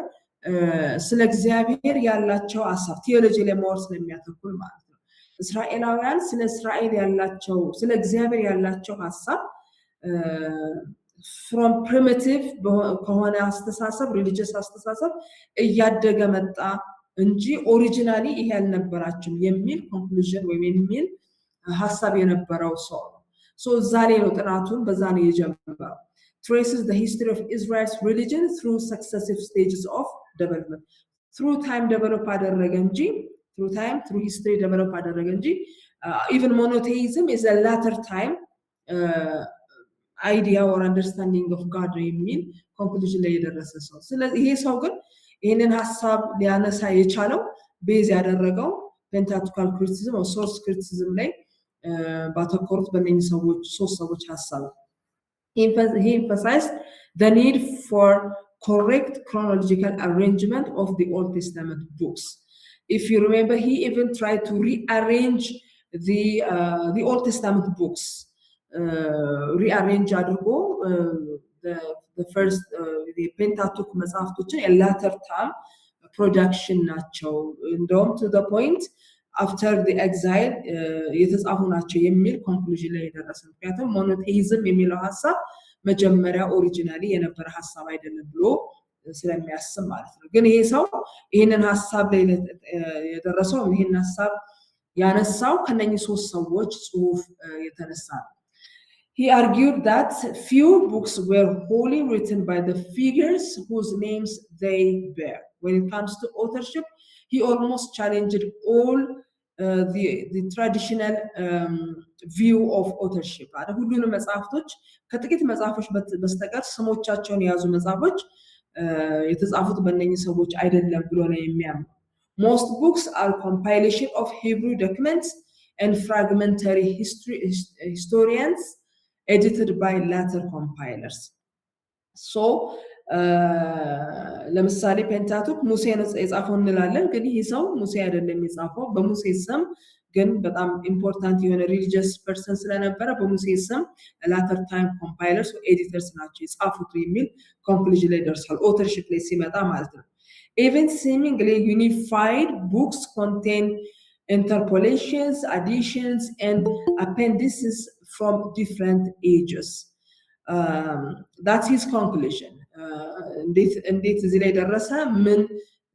ስለ እግዚአብሔር ያላቸው ሐሳብ ቴዎሎጂ ላይ ሞር ስለሚያተኩር ማለት ነው። እስራኤላውያን ስለ እስራኤል ያላቸው ስለ እግዚአብሔር ያላቸው ሐሳብ from primitive ከሆነ አስተሳሰብ religious አስተሳሰብ እያደገ መጣ እንጂ ኦሪጂናሊ ይሄ አልነበራቸውም የሚል ኮንክሉዥን ወይም የሚል ሐሳብ የነበረው ሰው ነው። ሶ ዛሬ ነው ጥናቱን በዛ ነው የጀመረው። traces the history of Israel's religion through successive stages of development. Through time develop አደረገ እንጂ through history develop አደረገ እንጂ even monotheism is a latter time idea or understanding of God የሚል conclusion ላይ የደረሰ ሰው። ስለዚህ ይሄ ሰው ግን ይሄንን ሐሳብ ሊያነሳ የቻለው ቤዝ ያደረገው Pentateuchal criticism or source criticism ላይ ባተኮሩት በእነኚህ ሰዎች ሶስት ሰዎች ሐሳብ He emphasized the need for correct chronological arrangement of the Old Testament books. If you remember, he even tried to rearrange the Old Testament books. Rearrange አድርጎ the first the Pentateuch መጽሐፍቶችን a later time production ናቸው እንደውም to the point after the exile የተጻፉ ናቸው የሚል ኮንክሉዥን ላይ የደረሰ። ምክንያቱም ሞኖቴይዝም የሚለው ሐሳብ መጀመሪያ ኦሪጂናሊ የነበረ ሐሳብ አይደለም ብሎ ስለሚያስብ ማለት ነው። ግን ይሄ ሰው ይሄንን ሐሳብ ላይ የደረሰው ይሄንን ሐሳብ ያነሳው ከነኚህ ሶስት ሰዎች ጽሁፍ የተነሳ ነው። He argued that few books were wholly written by the figures whose names they bear. When it comes to authorship, he almost challenged all the traditional view of authorship. ሁሉንም መጽሐፍቶች ከጥቂት መጽሐፎች በስተቀር ስሞቻቸውን የያዙ መጽሐፎች የተጻፉት በእነኚህ ሰዎች አይደለም ብሎ ነው የሚያምነው። Most books are compilation of Hebrew documents and fragmentary historians edited by later compilers. So ለምሳሌ ፔንታቱክ ሙሴ ነው የጻፈው እንላለን፣ ግን ይህ ሰው ሙሴ አይደለም የጻፈው። በሙሴ ስም ግን በጣም ኢምፖርታንት የሆነ ሪሊጂየስ ፐርሰን ስለነበረ በሙሴ ስም later time compilers or editors ናቸው የጻፉት የሚል ኮንክሉዥን ላይ ደርሷል። ኦተርሺፕ ላይ ሲመጣ ማለት ነው። Even seemingly unified books contain interpolations, additions and appendices from different ages. That's his conclusion. እንዴት እዚህ ላይ ደረሰ? ምን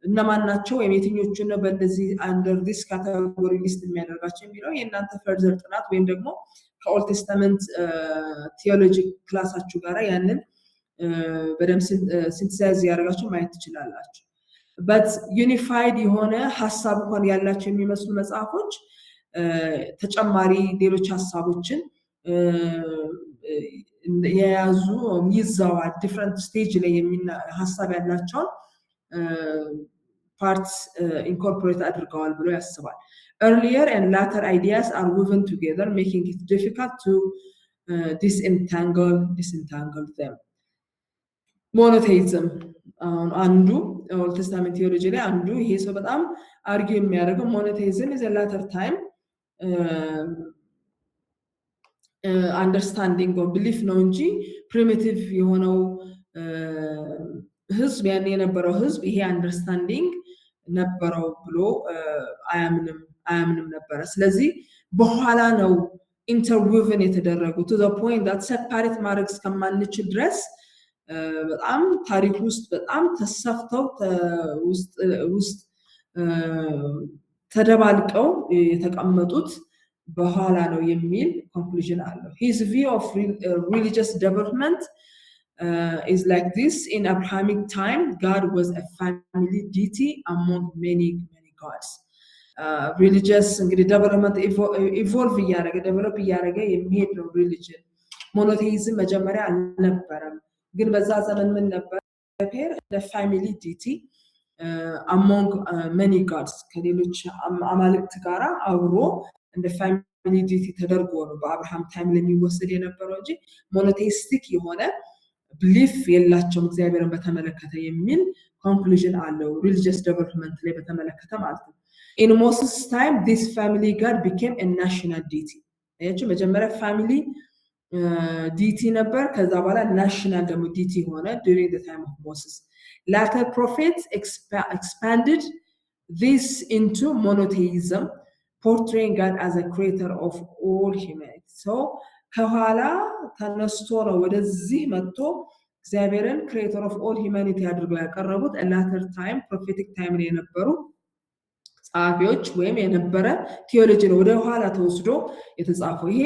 እነማን ናቸው ወይም የትኞቹ ነው በእንደዚህ under this category list የሚያደርጋቸው የሚለው የእናንተ ፈርዘር ጥናት ወይም ደግሞ ከኦልድ ቴስታመንት ቲዮሎጂ ክላሳችሁ ጋር ያንን በደምብ ሲንተሳይዝ ያደርጋችሁ ማየት ትችላላችሁ። but unified የሆነ ሐሳብ እንኳን ያላቸው የሚመስሉ መጽሐፎች ተጨማሪ ሌሎች ሐሳቦችን የያዙ ይዘዋል። ዲፈረንት ስቴጅ ላይ ሐሳብ ያላቸው parts incorporate አድርገዋል ብሎ ያስባል። Earlier and later ideas are woven together, making it difficult to disentangle them. Monotheism አንዱ ኦልድ ቴስታመንት ቲዮሎጂ ላይ አንዱ ይሄ ሰው በጣም አርጊው የሚያደርገው monotheism is a later time understanding or belief ነው እንጂ primitive የሆነው ህዝብ ያኔ የነበረው ህዝብ ይሄ አንደርስታንዲንግ ነበረው ብሎ አያምንም ነበረ። ስለዚህ በኋላ ነው ኢንተርዊቭን የተደረጉ to the point that separate ማድረግ እስከማንችል ድረስ በጣም ታሪክ ውስጥ በጣም ተሰፍተው ውስጥ ተደባልቀው የተቀመጡት በኋላ ነው የሚል ኮንክሉዥን አለው። His view of religious development is like this: in Abrahamic time, God was a family deity among many gods. Religious development evolve develop የሚሄድ ነው religion. Monotheism መጀመሪያ አልነበረም፣ ግን በዛ ዘመን ምን ነበር? the family deity among many gods ከሌሎች አማልክት ጋራ አብሮ እንደ ፋሚሊ ዲቲ ተደርጎ ነው በአብርሃም ታይም ለሚወሰድ የነበረው እንጂ ሞኖቴይስቲክ የሆነ belief የላቸውም እግዚአብሔርን በተመለከተ የሚል ኮንክሉዥን አለው religious development ላይ በተመለከተ ማለት ነው። in Moses time this family god became a national deity። አያችሁ መጀመሪያ ፋሚሊ ዲቲ ነበር፣ ከዛ በኋላ ናሽናል ደግሞ ዲቲ ሆነ during the time of Moses. Later prophets expanded this into monotheism, portraying God as a creator of all humanity. So ከኋላ ተነስቶ ነው ወደዚህ መጥቶ እግዚአብሔርን creator of all humanity አድርገው ያቀረቡት later time prophetic time ላይ የነበሩ ጻፊዎች ወይም የነበረ ቴዎሎጂ ነው ወደ ኋላ ተወስዶ የተጻፈው። ይሄ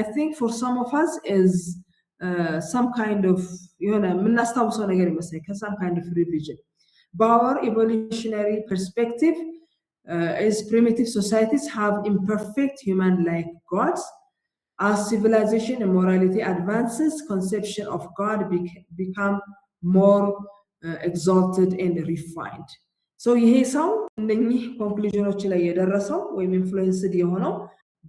I think for some of us is some kind of የምናስታውሰው ነገር ይመስላል some kind of revision. Our evolutionary perspective is primitive societies have imperfect human-like gods. As civilization and morality advances, conception of God become more exalted and refined. So ይሄ ሰው እነኚህ ኮንክሉዥኖች ላይ የደረሰው ወይም ኢንፍሉዌንስድ የሆነው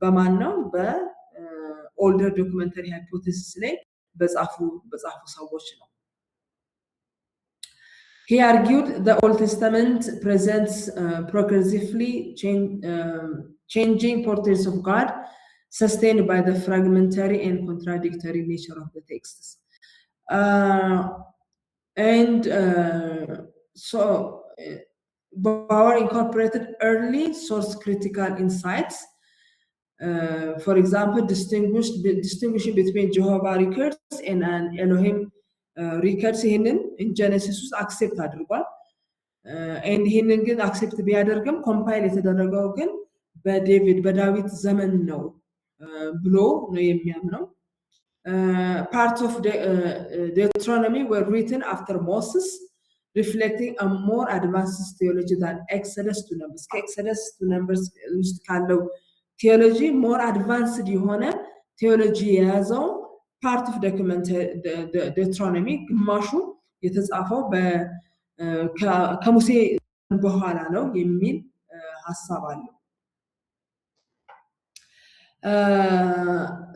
በማን ነው? በኦልደር ዶክመንተሪ ሃይፖቴሲስ ላይ በጻፉ ሰዎች ነው። He argued the Old Testament presents progressively changing portraits of God, sustained by the fragmentary and contradictory nature of the texts. So Bauer incorporated early source critical insights. For example, distinguishing between Jehovah records and an Elohim records ይሄንን in Genesis ውስጥ accept አድርጓል። and ይሄንን ግን accept ቢያደርግም compile የተደረገው ግን በዳዊት ዘመን ነው ብሎ ነው የሚያምነው። Parts of Deuteronomy were written after Moses, reflecting a more advanced theology than Exodus to Numbers. Exodus to Numbers ውስጥ ካለው theology more advanced የሆነ theology የያዘው part of Deuteronomy ግማሹ የተጻፈው ከሙሴ በኋላ ነው የሚል ሐሳብ አለው።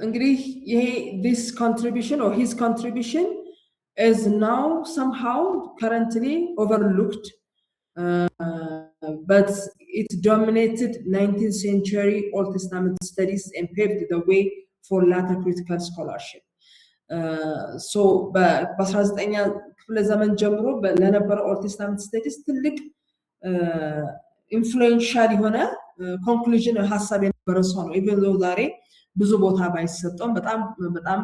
እንግዲህ ይሄ this contribution or his contribution is now somehow currently overlooked, but it dominated 19th century Old Testament studies and paved the way for later critical scholarship. So በ19ኛ ክፍለ ዘመን ጀምሮ ለነበረው Old Testament studies ትልቅ ኢንፍሉዌንሻል የሆነ ኮንክሉዥን ሐሳብ የነበረ ሰው ነው። even though ዛሬ ብዙ ቦታ ባይሰጠውም በጣም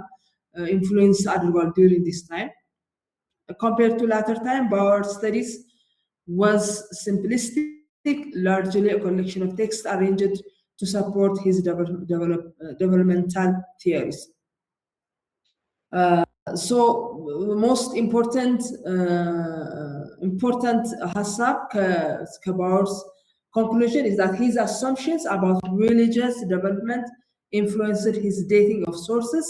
ኢንፍሉዌንስ አድርጓል during this time. Compared to later time, Bauer's studies was simplistic, largely a collection of texts arranged to support his developmental theories. So most important ሐሳብ ከባውርስ conclusion is that his assumptions about religious development influenced his dating of sources,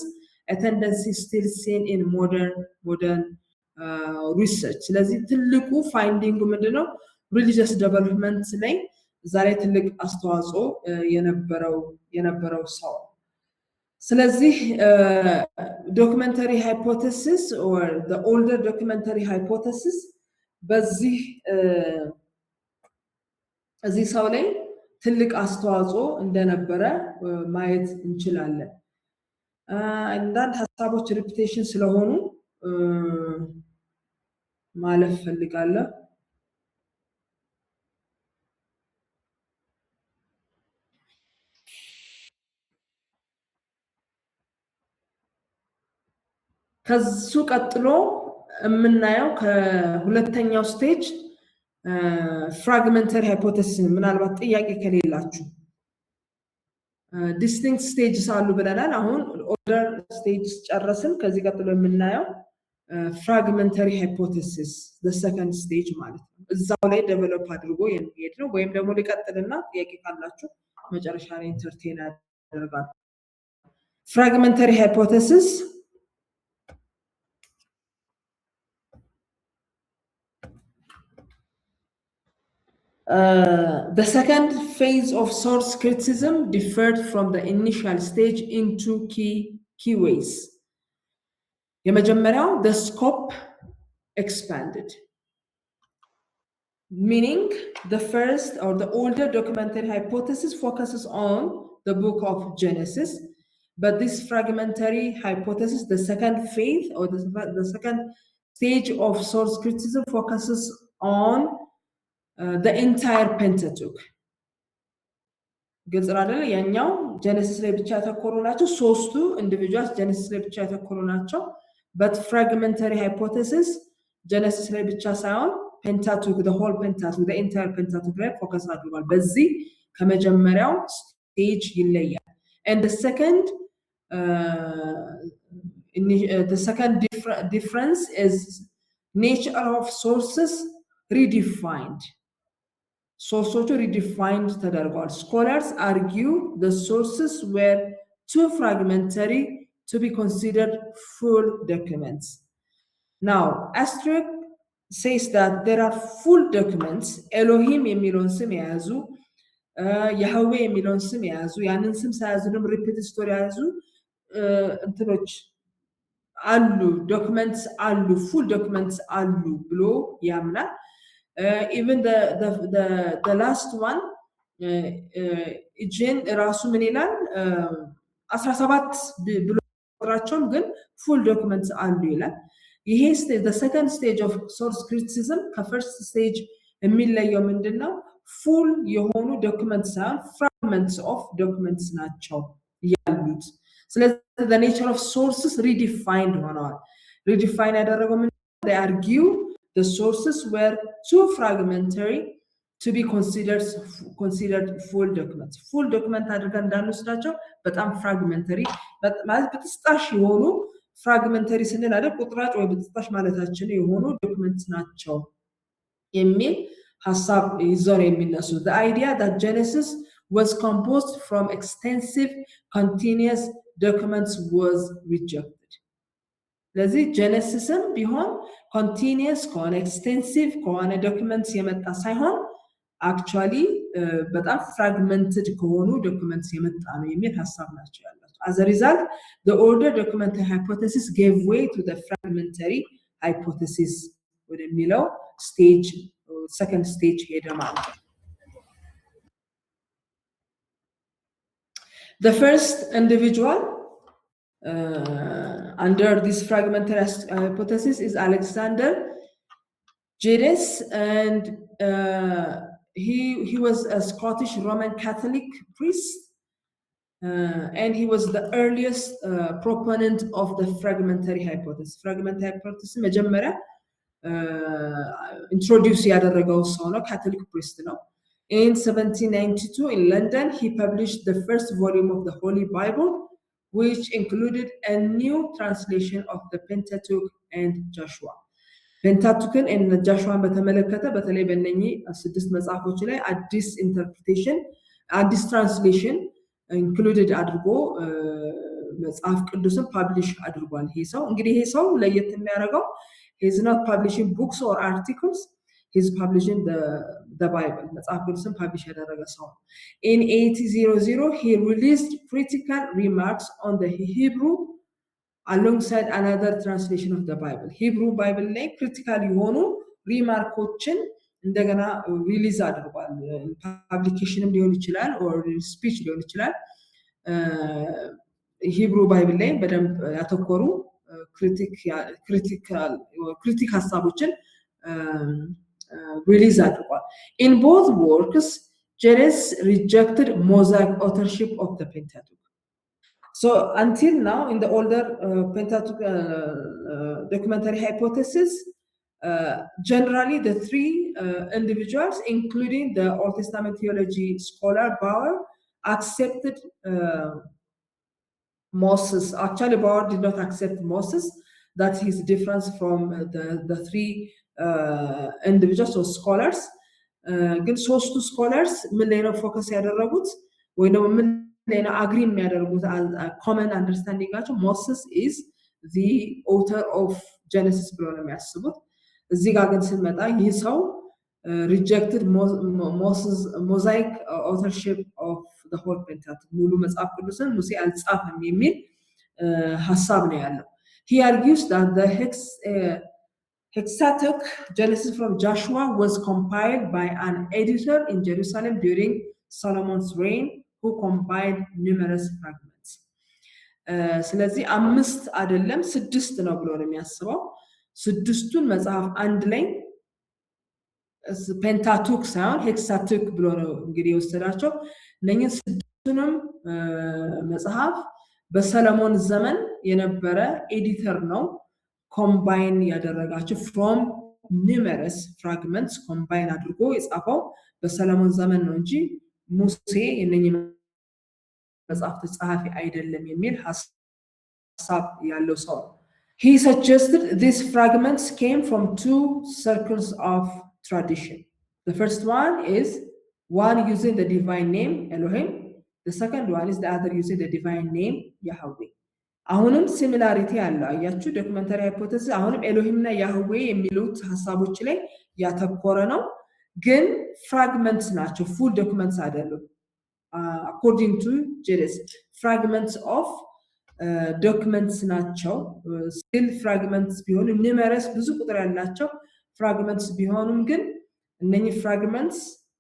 a tendency still seen in modern research. ስለዚህ ትልቁ ፋይንዲንግ ምንድነው? religious development ላይ ዛሬ ትልቅ አስተዋጽኦ የነበረው ሰው። ስለዚህ documentary hypothesis or the older documentary hypothesis በዚህ ሰው ላይ ትልቅ አስተዋጽኦ እንደነበረ ማየት እንችላለን። አንዳንድ ሐሳቦች ሪፒቴሽን ስለሆኑ ማለፍ ፈልጋለሁ። ከሱ ቀጥሎ የምናየው ከሁለተኛው ስቴጅ ፍራግመንተሪ ሃይፖቴሲስ ምናልባት ጥያቄ ከሌላችሁ ዲስቲንክት ስቴጅስ አሉ ብለናል። አሁን ኦርደር ስቴጅ ጨረስን። ከዚህ ቀጥሎ የምናየው ፍራግመንተሪ ሃይፖቴሲስ ሰከንድ ስቴጅ ማለት ነው። እዛው ላይ ዴቨሎፕ አድርጎ የሚሄድ ነው። ወይም ደግሞ ሊቀጥልና ጥያቄ ካላችሁ መጨረሻ ላይ ኢንተርቴን ያደርጋል። ፍራግመንተሪ ሃይፖቴሲስ the second phase of source criticism differed from the initial stage in two key ways. የመጀመሪያው the scope expanded, meaning the first or the older documentary hypothesis focuses on the book of Genesis, but this fragmentary hypothesis, the second phase or the second stage of source criticism, focuses on the entire Pentateuch. ግልጽ አይደል? ያኛው ጀነሲስ ላይ ብቻ ያተኮሩ ናቸው። ሶስቱ ኢንዲቪጁዋልስ ጀነሲስ ላይ ብቻ ያተኮሩ ናቸው። but fragmentary hypothesis ጀነሲስ ላይ ብቻ ሳይሆን Pentateuch, the whole Pentateuch, the entire Pentateuch ላይ ፎከስ አድርጓል። በዚህ ከመጀመሪያው ስቴጅ ይለያል። and the second difference is nature of sources redefined. Sources redefined ተደርጓል. Scholars argue the sources were too fragmentary to be considered full documents. Now, Astruc says that there are full documents. Elohim የሚለውን ስም የያዙ ያህዌ የሚለውን ስም የያዙ ያንን ስም ሳያዙ ደግሞ ሪፒት ስቶሪ የያዙ እንትኖች አሉ፣ ዶክመንትስ አሉ፣ full documents አሉ ብሎ ያምናል። Even the last one ኢጅን ራሱ ምን ይላል 17 ብሎ ቁጥራቸውም ግን full documents አሉ ይላል። ይሄ the second stage of source criticism ከfirst stage የሚለየው ምንድነው? full የሆኑ documents ሳይሆን fragments of documents ናቸው ያሉት። ስለዚህ the nature of sources redefined ሆነዋል። redefine ያደረገው ምንድነው? they argue the sources were too fragmentary to be considered full documents. full document አድርገን እንዳንወስዳቸው በጣም fragmentary ማለት በጥስጣሽ የሆኑ fragmentary ስንል አይደል ቁጥራጭ ወይ በጥስጣሽ ማለታችን የሆኑ ዶክመንትስ ናቸው የሚል ሐሳብ ይዘው የሚነሱ። the idea that Genesis was composed from extensive continuous documents was rejected. ለዚህ ጀነሲስም ቢሆን continuous ከሆነ extensive ከሆነ documents የመጣ ሳይሆን actually በጣም fragmented ከሆኑ documents የመጣ ነው የሚል ሐሳብ ናቸው ያላቸው። as a result the older documentary hypothesis gave way to the fragmentary hypothesis ወደሚለው stage second stage ሄደ ማለት ነው። the first individual under this fragmentary hypothesis is Alexander Geddes, and he was a Scottish Roman Catholic priest, and he was the earliest proponent of the fragmentary hypothesis. Fragmentary hypothesis መጀመሪያ introduce ያደረገው ሰው ነው፣ Catholic priest ነው። In 1792 in London he published the first volume of the Holy Bible, which included a new translation of the Pentateuch and Joshua. Pentateuch and Joshua በተመለከተ በተለይ በእነኚህ ስድስት መጽሐፎች ላይ አዲስ ኢንተርፕሪቴሽን አዲስ ትራንስሌሽን included አድርጎ መጽሐፍ ቅዱስን ፐብሊሽ አድርጓል። ይሄ ሰው እንግዲህ ይሄ ሰው ለየት የሚያደርገው he is not publishing books or articles, he is publishing the Bible. መጽሐፍ ቅዱስን ፐብሊሽ ያደረገ ሰው። In 1800 he released critical remarks on the Hebrew alongside another translation of the Bible. Hebrew Bible ላይ critical የሆኑ ሪማርኮችን እንደገና ሪሊዝ አድርጓል። ፐብሊኬሽንም ሊሆን ይችላል or speech ሊሆን ይችላል። Hebrew Bible ላይ በደንብ ያተኮሩ ክሪቲክ ሐሳቦችን release አድርጓል። In both works, Jerez rejected Mosaic authorship of the Pentateuch. So until now, in the older Pentateuch documentary hypothesis, generally the three individuals, including the Old Testament theology scholar Bauer, accepted Moses. Actually, Bauer did not accept Moses. That's his difference from the three individuals or scholars. ግን ሶስቱ scholars ምን ላይ ነው ፎከስ ያደረጉት ወይ ነው ምን ላይ ነው አግሪ የሚያደርጉት common understanding ናቸው Moses is the author of Genesis ብሎ ነው የሚያስቡት። እዚህ ጋር ግን ስንመጣ ይህ ሰው rejected Moses mosaic authorship of the whole Pentateuch ሙሉ መጽሐፍ ቅዱስን ሙሴ አልጻፈም የሚል ሐሳብ ነው ያለው። He argues that the Hexateuch Genesis from Joshua was compiled by an editor in Jerusalem during Solomon's reign who compiled numerous fragments. ስለዚህ አምስት አይደለም ስድስት ነው ብሎ ነው የሚያስበው። ስድስቱን መጽሐፍ አንድ ላይ ፔንታቱክ ሳይሆን ሄክሳቱክ ብሎ ነው እንግዲህ የወሰዳቸው። እነኚህ ስድስቱንም መጽሐፍ በሰለሞን ዘመን የነበረ ኤዲተር ነው ኮምባይን ያደረጋቸው from numerous fragments ኮምባይን አድርጎ የጻፈው በሰለሞን ዘመን ነው እንጂ ሙሴ የነኚህ መጽሐፍት ጸሐፊ አይደለም የሚል ሐሳብ ያለው ሰው። He suggested these fragments came from two circles of tradition. The first one is one using the divine name Elohim. The second one is the other using the divine name Yahweh. አሁንም ሲሚላሪቲ አለው አያችሁ ዶክመንታሪ ሃይፖቴሲስ አሁንም ኤሎሂምና ያህዌ የሚሉት ሐሳቦች ላይ ያተኮረ ነው ግን ፍራግመንትስ ናቸው ፉል ዶክመንትስ አይደሉም according to Jerez fragments of documents ናቸው still fragments ቢሆኑ numerous ብዙ ቁጥር ያላቸው fragments ቢሆኑም ግን እነኚህ fragments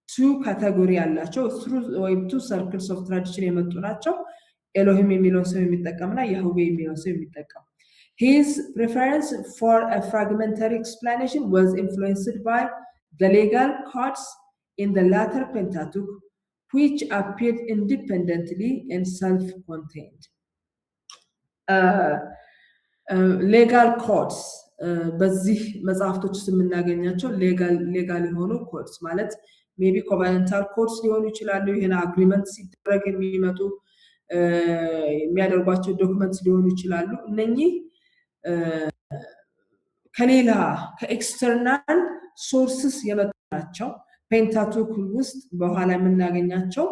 two category ያላቸው through ወይ two circles of tradition የመጡ ናቸው Elohim የሚለው ሰው የሚጠቀምና Yahweh የሚለው ሰው የሚጠቀም His preference for a fragmentary explanation was influenced by the legal codes in the latter Pentateuch which appeared independently and self-contained. Legal codes በዚህ መጽሐፍቶች ውስጥ የምናገኛቸው legal የሆኑ codes ማለት maybe covenantal codes ሊሆኑ ይችላሉ ይሄን agreement ሲደረግ የሚመጡ የሚያደርጓቸው ዶክመንትስ ሊሆኑ ይችላሉ እነኚህ ከሌላ ከኤክስተርናል ሶርስስ የመጣቸው ፔንታቱክ ውስጥ በኋላ የምናገኛቸው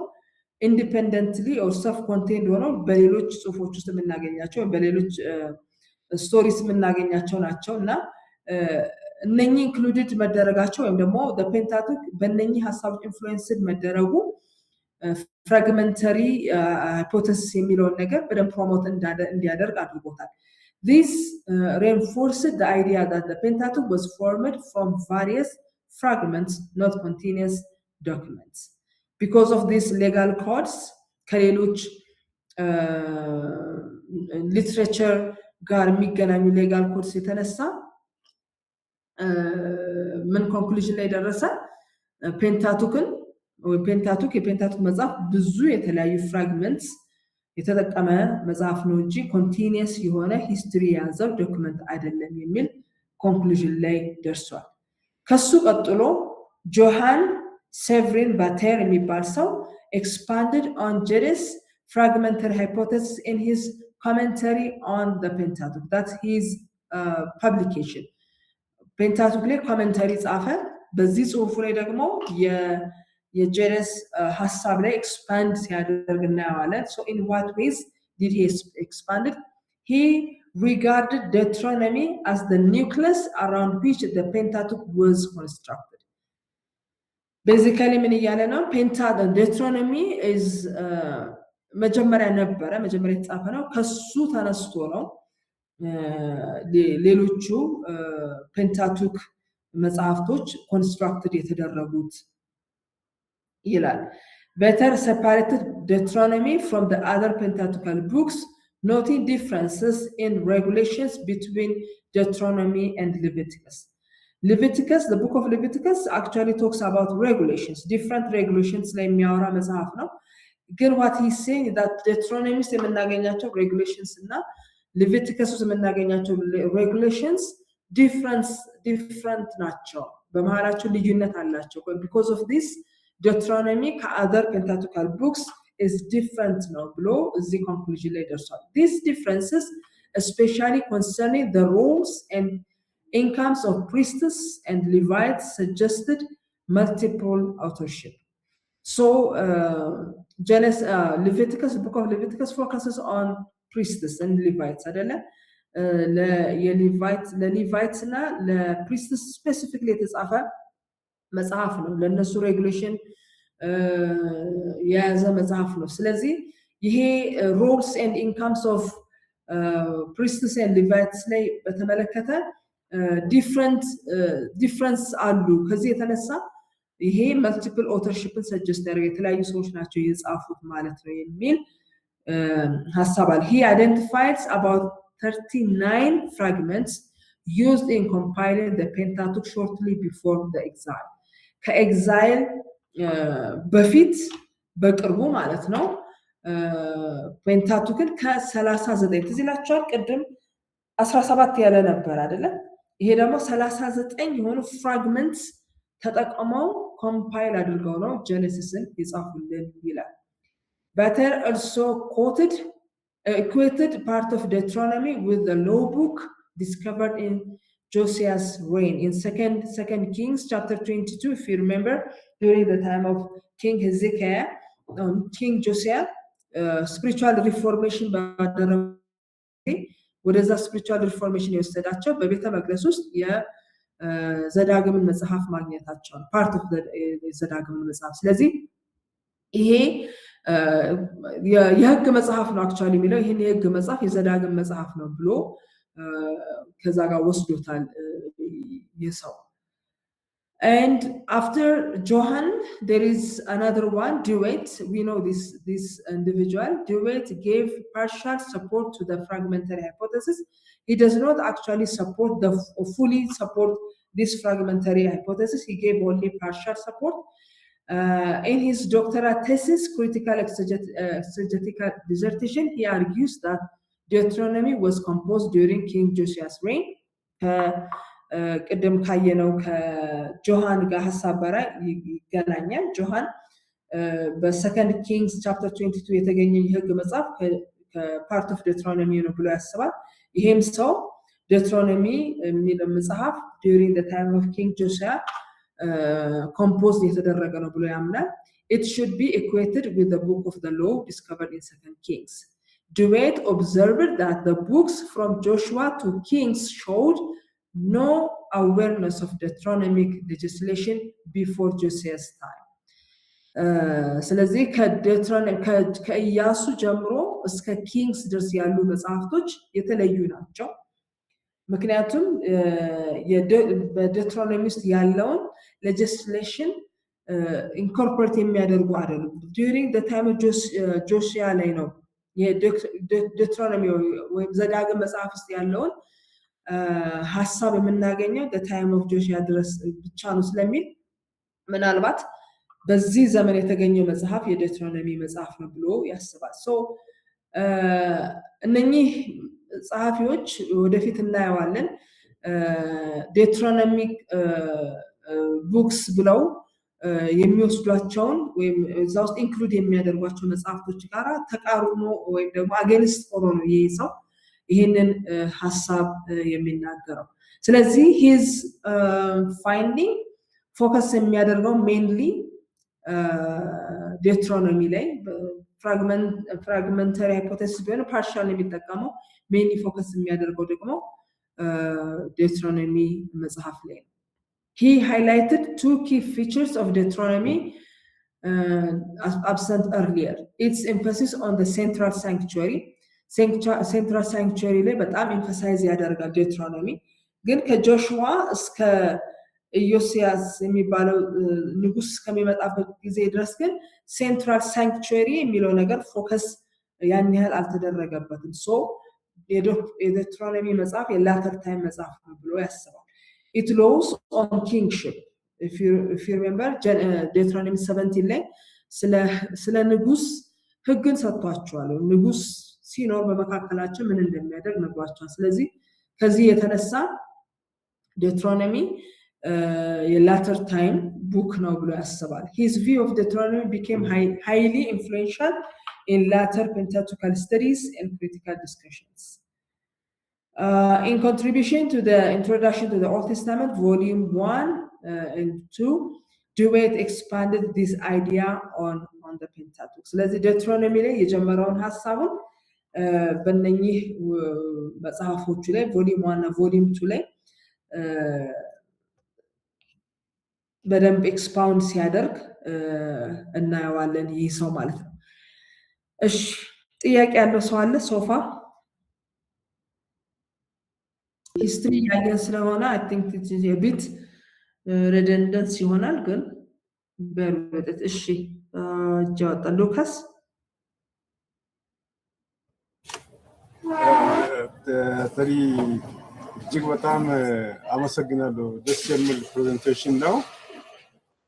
ኢንዲፔንደንትሊ ኦር ሰልፍ ኮንቴንድ ሆነው በሌሎች ጽሁፎች ውስጥ የምናገኛቸው በሌሎች ስቶሪስ የምናገኛቸው ናቸውና እነኚህ ኢንክሉድድ መደረጋቸው ወይም ደግሞ the Pentateuch በእነኚህ ሐሳቦች ኢንፍሉዌንስድ መደረጉ fragmentary hypothesis የሚለውን ነገር በደንብ ፕሮሞት እንዲያደርግ አድርጎታል This reinforced the idea that the Pentateuch was formed from various fragments not continuous documents because of these legal codes ከሌሎች literature ጋር የሚገናኙ legal codes የተነሳ ምን ኮንክሉዥን ላይ ደረሰ ፔንታቱክን ፔንታቱክ የፔንታቱክ መጽሐፍ ብዙ የተለያዩ ፍራግመንትስ የተጠቀመ መጽሐፍ ነው እንጂ ኮንቲኒየስ የሆነ ሂስትሪ ያዘው ዶክመንት አይደለም የሚል ኮንክሉዥን ላይ ደርሷል ከሱ ቀጥሎ ጆሃን ሴቨሪን ባቴር የሚባል ሰው expanded on Jerez fragmentary hypothesis in his commentary on the Pentateuch that's his publication ፔንታቱክ ላይ ኮሜንታሪ ጻፈ በዚህ ጽሁፉ ላይ ደግሞ የጀረስ ሐሳብ ላይ expand ሲያደርግ እናያለን so in what ways did he expand it he regarded Deuteronomy as the nucleus around which the Pentateuch was constructed basically ምን እያለ ነው Deuteronomy is መጀመሪያ የተጻፈ ነው ከሱ ተነስቶ ነው ሌሎቹ ፔንታቱክ መጽሐፍቶች ኮንስትራክትድ የተደረጉት ይላል better separated Deuteronomy from the other Pentateuchal books noting differences in regulations between Deuteronomy and Leviticus Leviticus, the book of Leviticus actually talks about regulations, different regulations ላይ የሚያወራ መጽሐፍ ነው። ግን what he's saying is that Deuteronomy ውስጥ የምናገኛቸው regulations እና Leviticus ውስጥ የምናገኛቸው regulations different ናቸው። በመሃላቸው ልዩነት አላቸው። Because of this, Deuteronomy ከother Pentateuchal books is different ነው ብሎ እዚህ conclusion ላይ ደርሷል። These differences especially concerning the roles and incomes of priests and Levites suggested multiple authorship. So Leviticus, the book of Leviticus focuses on priests and Levites. Levites እና ለpriests specifically የተጻፈ መጽሐፍ ነው። ለነሱ regulation የያዘ መጽሐፍ ነው። ስለዚህ ይሄ roles and incomes of priests and Levites ላይ በተመለከተ difference አሉ። ከዚህ የተነሳ ይሄ multiple authorshipን suggest ያደርጋል። የተለያዩ ሰዎች ናቸው የጻፉት ማለት ነው የሚል ሐሳብ አለ። He identifies about 39 fragments used in compiling the Pentateuch shortly before the exile. ከኤግዛይል በፊት በቅርቡ ማለት ነው ፔንታቱክን ከ39 ትዝ ይላችኋል። ቅድም 17 ያለ ነበር አይደለ? ይሄ ደግሞ 39 የሆኑ ፍራግመንትስ ተጠቅመው ኮምፓይል አድርገው ነው ጄኔሲስን የጻፉልን ይላል። Butter also equated part of Deuteronomy with the law book discovered in Josiah's reign in Second Kings chapter 22. If you remember, during the time of King Hezekiah, King Josiah, spiritual reformation ወደዛ spiritual reformation የወሰዳቸው በቤተ መቅደስ ውስጥ የዘዳግምን መጽሐፍ ማግኘታቸው part of the ዘዳግምን መጽሐፍ። ስለዚህ ይሄ የሕግ መጽሐፍ ነው actually የሚለው ይሄን የሕግ መጽሐፍ የዘዳግም መጽሐፍ ነው ብሎ ከዛ ጋር ወስዶታል የሰው። And after Johann, there is another one, DeWitt. We know this individual. DeWitt gave partial support to the fragmentary hypothesis. He does not actually fully support this fragmentary hypothesis. He gave only partial support. In his doctoral thesis, Critical Exegetical Dissertation, he argues that Deuteronomy was composed during King Josiah's reign. ቅድም ካየነው ከጆሃን ጋር ሐሳብ ጋር ይገናኛል። ጆሃን በሰከንድ ኪንግስ ቻፕተር 22 የተገኘ የሕግ መጽሐፍ ከፓርት ኦፍ ዴትሮኖሚ ነው ብሎ ያስባል። ይሄም ሰው ዴትሮኖሚ የሚለው መጽሐፍ during the time of King Josiah composed የተደረገ ነው ብሎ ያምናል። It should be equated with the book of the law discovered in Second Kings. DeWitt observed that the books from Joshua to Kings showed no awareness of Deuteronomic legislation before Josiah's time. ስለዚህ ከኢያሱ ጀምሮ እስከ ኪንግስ ድረስ ያሉ መጽሐፍቶች የተለዩ ናቸው። ምክንያቱም በዴትሮኖሚ ውስጥ ያለውን legislation incorporate የሚያደርጉ አይደሉም። during the time of Joshua ላይ ነው የዴትሮኖሚ ወይም ዘዳግም መጽሐፍ ውስጥ ያለውን ሐሳብ የምናገኘው the time of Joshua ድረስ ብቻ ነው ስለሚል ምናልባት በዚህ ዘመን የተገኘው መጽሐፍ የዴትሮኖሚ መጽሐፍ ነው ብሎ ያስባል። እነኚህ ጸሐፊዎች ወደፊት እናየዋለን ዴትሮኖሚክ ቡክስ ብለው የሚወስዷቸውን ወይም እዛ ውስጥ ኢንክሉድ የሚያደርጓቸው መጽሐፍቶች ጋር ተቃርኖ ወይም ደግሞ አጌንስት ሆኖ ነው ይሄ ሰው ይሄንን ሐሳብ የሚናገረው። ስለዚህ his finding focus የሚያደርገው mainly ዴትሮኖሚ ላይ fragmentary hypothesis ቢሆን partial የሚጠቀመው mainly focus የሚያደርገው ደግሞ ዴትሮኖሚ መጽሐፍ ላይ ነው። He highlighted two key features of Deuteronomy absent earlier. Its emphasis on the central sanctuary. Central sanctuary ላይ በጣም emphasize ያደርጋል ዴትሮኖሚ። ግን ከጆሹዋ እስከ ኢዮስያስ የሚባለው ንጉስ ከሚመጣበት ጊዜ ድረስ ግን central sanctuary የሚለው ነገር ፎከስ ያን ያህል አልተደረገበትም። የዴትሮኖሚ መጽሐፍ የላተር ታይም መጽሐፍ ነው ብሎ ያስባል። It laws on kingship. If you remember, Deuteronomy 17 ላይ ስለ ንጉስ ህግን ሰጥቷቸዋል። ንጉስ ሲኖር በመካከላቸው ምን እንደሚያደርግ ነግሯቸዋል። ስለዚህ ከዚህ የተነሳ Deuteronomy later time book ነው ብሎ ያስባል። His view of Deuteronomy became highly influential in later Pentateuchal studies and critical discussions. In contribution to the introduction to the Old Testament, volume 1 and 2, Dewey expanded this idea on the Pentateuch. ስለዚህ ዴትሮኖሚ ላይ የጀመረውን ሐሳቡን በእነኚህ መጽሐፎቹ ላይ ቮሊዩም 1 እና ቮሊዩም 2 ላይ በደንብ ኤክስፓውንድ ሲያደርግ እናየዋለን ይህ ሰው ማለት ነው። እሺ ጥያቄ ያለው ሰው አለ? ሶፋ ሂስትሪ ያለን ስለሆነ I think it is a bit redundant ይሆናል ግን በርግጥ እሺ ጃዋጣ ሉካስ ተሪ እጅግ በጣም አመሰግናለሁ። ደስ የሚል ፕሬዘንቴሽን ነው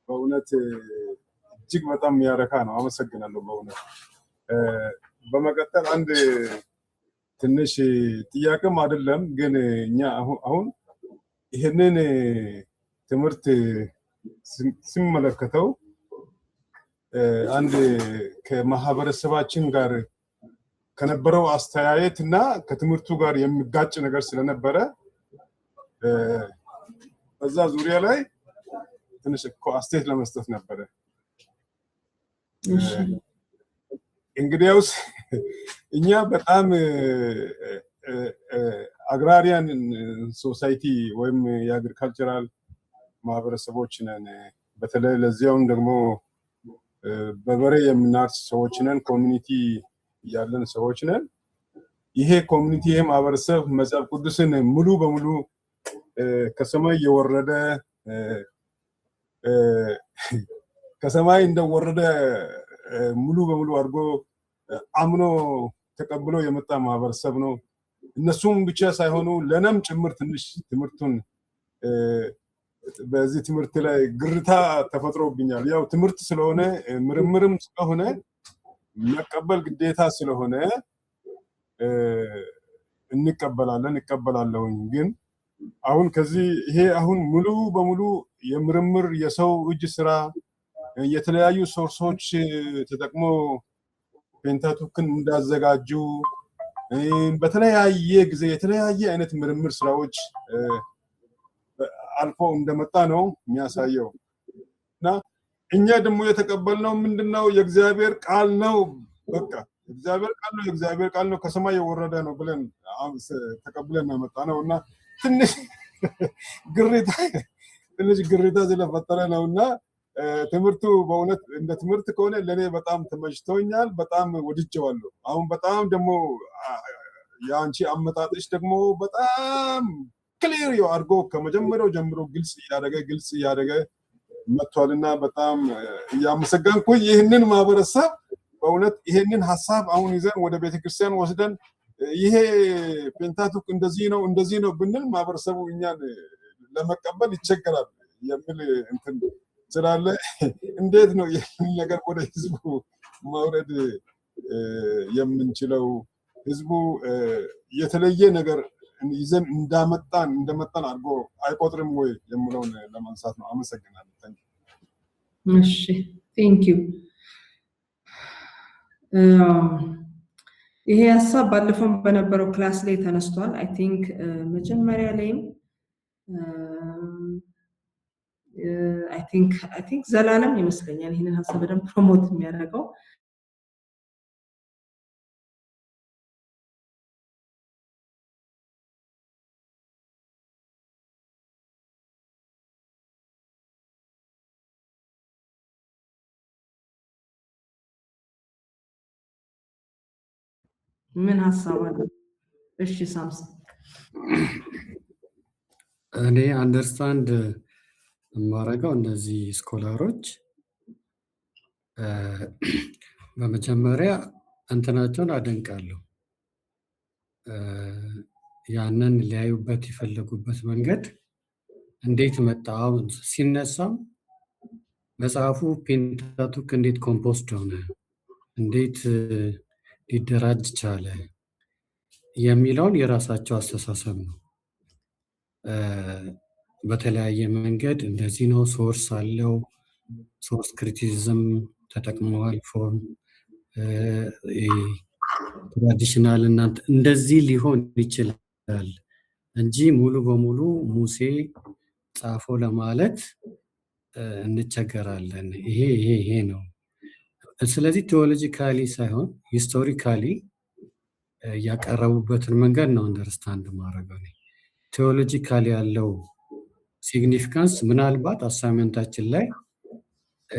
በእውነት እጅግ በጣም የሚያረካ ነው። አመሰግናለሁ በእውነት። በመቀጠል አንድ ትንሽ ጥያቄም አይደለም ግን እኛ አሁን ይሄንን ትምህርት ሲመለከተው አንድ ከማህበረሰባችን ጋር ከነበረው አስተያየት እና ከትምህርቱ ጋር የሚጋጭ ነገር ስለነበረ በዛ ዙሪያ ላይ ትንሽ አስተያየት ለመስጠት ነበረ። እንግዲያውስ እኛ በጣም አግራሪያን ሶሳይቲ ወይም የአግሪካልቸራል ማህበረሰቦች ነን። በተለይ ለዚያውም ደግሞ በበሬ የምናርስ ሰዎች ነን። ኮሚኒቲ ያለን ሰዎች ነን። ይሄ ኮሚኒቲ ማህበረሰብ መጽሐፍ ቅዱስን ሙሉ በሙሉ ከሰማይ የወረደ ከሰማይ እንደወረደ ሙሉ በሙሉ አድርጎ አምኖ ተቀብሎ የመጣ ማህበረሰብ ነው። እነሱም ብቻ ሳይሆኑ ለነም ጭምር ትንሽ ትምህርቱን በዚህ ትምህርት ላይ ግርታ ተፈጥሮብኛል። ያው ትምህርት ስለሆነ ምርምርም ስለሆነ መቀበል ግዴታ ስለሆነ እንቀበላለሁኝ። ግን አሁን ከዚህ ይሄ አሁን ሙሉ በሙሉ የምርምር የሰው እጅ ስራ የተለያዩ ሶርሶች ተጠቅሞ ፔንታቱክን እንዳዘጋጁ በተለያየ ጊዜ የተለያየ አይነት ምርምር ስራዎች አልፎ እንደመጣ ነው የሚያሳየው እና እኛ ደግሞ የተቀበልነው ምንድነው? የእግዚአብሔር ቃል ነው። በቃ የእግዚአብሔር ቃል ነው ከሰማይ የወረደ ነው ብለን ተቀብለን መጣ ነውና ትንሽ ግሪታ ስለፈጠረ ነውና ትምህርቱ በእውነት እንደ ትምህርት ከሆነ ለኔ በጣም ተመችቶኛል። በጣም ወድጄዋለሁ። አሁን በጣም ደግሞ ያንቺ አመጣጥሽ ደግሞ በጣም ክሊር አድርጎ ከመጀመሪያው ጀምሮ ግልጽ እያደረገ መጥቷልና በጣም እያመሰገንኩ ይህንን ማህበረሰብ በእውነት ይህንን ሐሳብ አሁን ይዘን ወደ ቤተክርስቲያን ወስደን ይሄ ፔንታቱክ እንደዚህ ነው ብንል ማህበረሰቡ እኛን ለመቀበል ይቸገራል የሚል እንትን ስላለ እንዴት ነው ይህን ነገር ወደ ህዝቡ ማውረድ የምንችለው? ህዝቡ የተለየ ነገር ይዘን እንደመጣን አድርጎ አይቆጥርም ወይ የሚለውን ለማንሳት ነው። አመሰግናለሁ። እሺ ቴንክ ዩ። ይሄ ሐሳብ ባለፈው በነበረው ክላስ ላይ ተነስቷል። አይ ቲንክ መጀመሪያ ላይም I think ዘላለም ይመስለኛል ይሄንን ሐሳብ በደንብ ፕሮሞት የሚያደርገው። ምን ሐሳብ አለ? እሺ ሳምሰን። እኔ አንደርስታንድ የማደርገው እነዚህ ስኮላሮች በመጀመሪያ እንትናቸውን አደንቃለሁ። ያንን ሊያዩበት የፈለጉበት መንገድ እንዴት መጣ ሲነሳም መጽሐፉ ፔንታቱክ እንዴት ኮምፖዝድ ሆነ፣ እንዴት ሊደራጅ ቻለ የሚለውን የራሳቸው አስተሳሰብ ነው። በተለያየ መንገድ እንደዚህ ነው፣ ሶርስ አለው፣ ሶርስ ክሪቲሲዝም ተጠቅመዋል፣ ፎርም ትራዲሽናል እናንተ እንደዚህ ሊሆን ይችላል እንጂ ሙሉ በሙሉ ሙሴ ጻፎ ለማለት እንቸገራለን። ይሄ ነው። ስለዚህ ቴዎሎጂካሊ ሳይሆን ሂስቶሪካሊ ያቀረቡበትን መንገድ ነው አንደርስታንድ ማድረገው። ቴዎሎጂካሊ ያለው ሲግኒፊካንስ ምናልባት አሳይመንታችን ላይ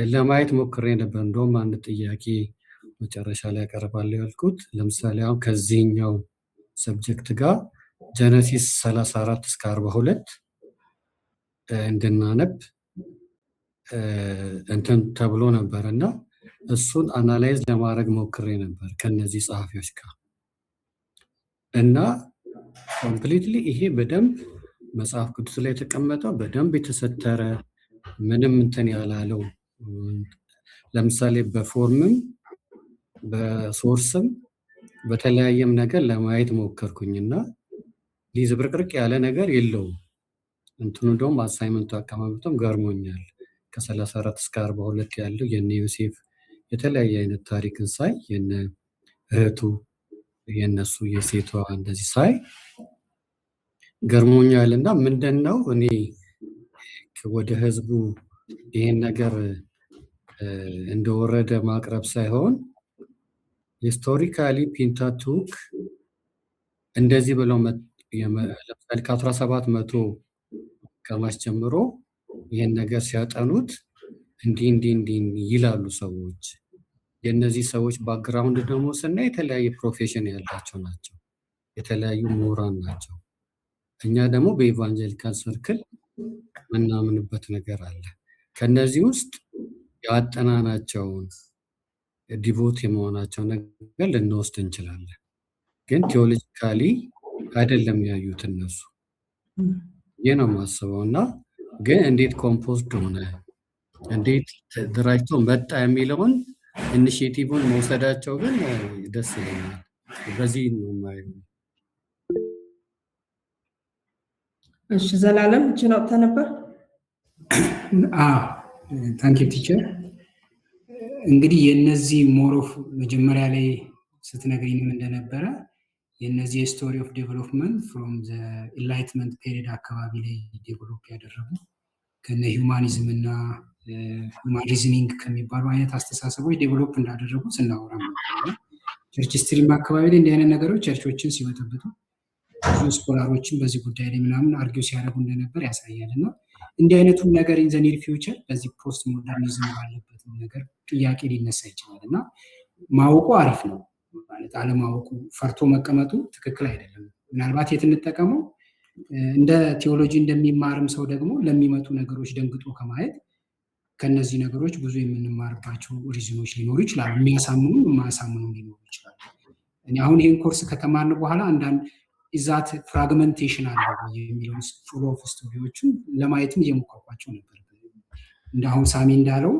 ለማየት ሞክሬ ነበር። እንደውም አንድ ጥያቄ መጨረሻ ላይ ያቀርባለሁ ያልኩት ለምሳሌ አሁን ከዚህኛው ሰብጀክት ጋር ጀነሲስ 34 እስከ 42 እንድናነብ እንትን ተብሎ ነበር እና እሱን አናላይዝ ለማድረግ ሞክሬ ነበር ከነዚህ ጸሐፊዎች ጋር እና ኮምፕሊትሊ ይሄ በደንብ መጽሐፍ ቅዱስ ላይ የተቀመጠው በደንብ የተሰተረ ምንም እንትን ያላለው ለምሳሌ በፎርምም በሶርስም በተለያየም ነገር ለማየት ሞከርኩኝና ሊዝብርቅርቅ ያለ ነገር የለውም። እንትኑ እንደውም አሳይመንቱ አቀማመጡም ገርሞኛል። ከ34 እስከ 42 ያለው የነ ዮሴፍ የተለያየ አይነት ታሪክን ሳይ የነ እህቱ የነሱ የሴቷ እንደዚህ ሳይ ገርሞኛልና ምንድነው እኔ ወደ ህዝቡ ይሄን ነገር እንደወረደ ማቅረብ ሳይሆን ሂስቶሪካሊ ፔንታቱክ እንደዚህ ብለው ለምሳሌ ከ1700 ከማስ ጀምሮ ይሄን ነገር ሲያጠኑት እንዲህ ይላሉ ሰዎች። የነዚህ ሰዎች ባክግራውንድ ደግሞ ስናይ የተለያየ ፕሮፌሽን ያላቸው ናቸው፣ የተለያዩ ምሁራን ናቸው። እኛ ደግሞ በኢቫንጀሊካል ሰርክል ምናምንበት ነገር አለ። ከነዚህ ውስጥ ያጠናናቸውን ዲቮት የመሆናቸው ነገር ልንወስድ እንችላለን። ግን ቴዎሎጂካሊ አይደለም ያዩት እነሱ። ይህ ነው የማስበው እና ግን እንዴት ኮምፖዝድ ሆነ እንዴት ተደራጅቶ መጣ የሚለውን ኢኒሺዬቲቭን መውሰዳቸው ግን ደስ ይለኛል። በዚህ ነው የማየው። እሺ ዘላለም እችን አውጥተህ ነበር? ታንክ ዩ ቲቸር። እንግዲህ የነዚህ ሞሮፍ መጀመሪያ ላይ ስትነግሪንም እንደነበረ የነዚህ ስቶሪ ኦፍ ዴቨሎፕመንት ፍሮም ዘ ኢንላይትመንት ፔሪድ አካባቢ ላይ ዴቨሎፕ ያደረጉ ከነ ሂውማኒዝም እና ሁማን ሪዝኒንግ ከሚባሉ አይነት አስተሳሰቦች ዴቨሎፕ እንዳደረጉ ስናወራ ነበር። ቸርች ስትሪም አካባቢ ላይ እንዲህ አይነት ነገሮች ቸርቾችን ሲበጠብጡ ብዙ ስኮላሮችን በዚህ ጉዳይ ላይ ምናምን አርጊው ሲያደርጉ እንደነበር ያሳያል። እና እንዲህ አይነቱን ነገር ኢን ዘ ኒር ፊውቸር በዚህ ፖስት ሞደርኒዝም ባለበት ነገር ጥያቄ ሊነሳ ይችላል እና ማወቁ አሪፍ ነው ማለት አለማወቁ ፈርቶ መቀመጡ ትክክል አይደለም። ምናልባት የት እንጠቀመው እንደ ቴዎሎጂ እንደሚማርም ሰው ደግሞ ለሚመጡ ነገሮች ደንግጦ ከማየት ከነዚህ ነገሮች ብዙ የምንማርባቸው ሪዝኖች ሊኖሩ ይችላሉ። የሚያሳምኑ የማያሳምኑ ሊኖሩ ይችላሉ። እኔ አሁን ይሄን ኮርስ ከተማርን በኋላ አንዳንድ ኢዛት ፍራግመንቴሽን አለው የሚለው ፍሎ ኦፍ ስቶሪዎችን ለማየትም እየሞከርኳቸው ነበር። እንደ አሁን ሳሚ እንዳለው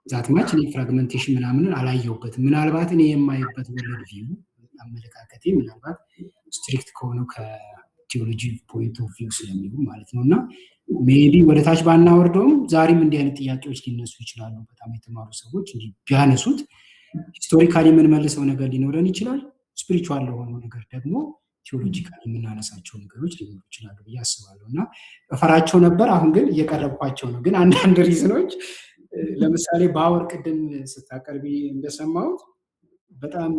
ዛት ማች እኔ ፍራግመንቴሽን ምናምን አላየሁበትም። ምናልባት እኔ የማይበት ወርልድ ቪው አመለካከቴ ምናልባት ስትሪክት ከሆነው ከቴዎሎጂ ፖይንት ኦፍ ቪው ስለሚሆን ማለት ነው እና ሜቢ ወደ ታች ባናወርደውም ዛሬም እንዲህ አይነት ጥያቄዎች ሊነሱ ይችላሉ። በጣም የተማሩ ሰዎች እንዲህ ቢያነሱት ሂስቶሪካሊ የምንመልሰው ነገር ሊኖረን ይችላል። ስፒሪቹዋል ለሆነው ነገር ደግሞ ቴዎሎጂካሊ የምናነሳቸው ነገሮች ሊኖሩ ይችላሉ ብዬ አስባለሁ እና እፈራቸው ነበር። አሁን ግን እየቀረብኳቸው ነው። ግን አንዳንድ ሪዝኖች ለምሳሌ በአወር ቅድም ስታቀርቢ እንደሰማሁት በጣም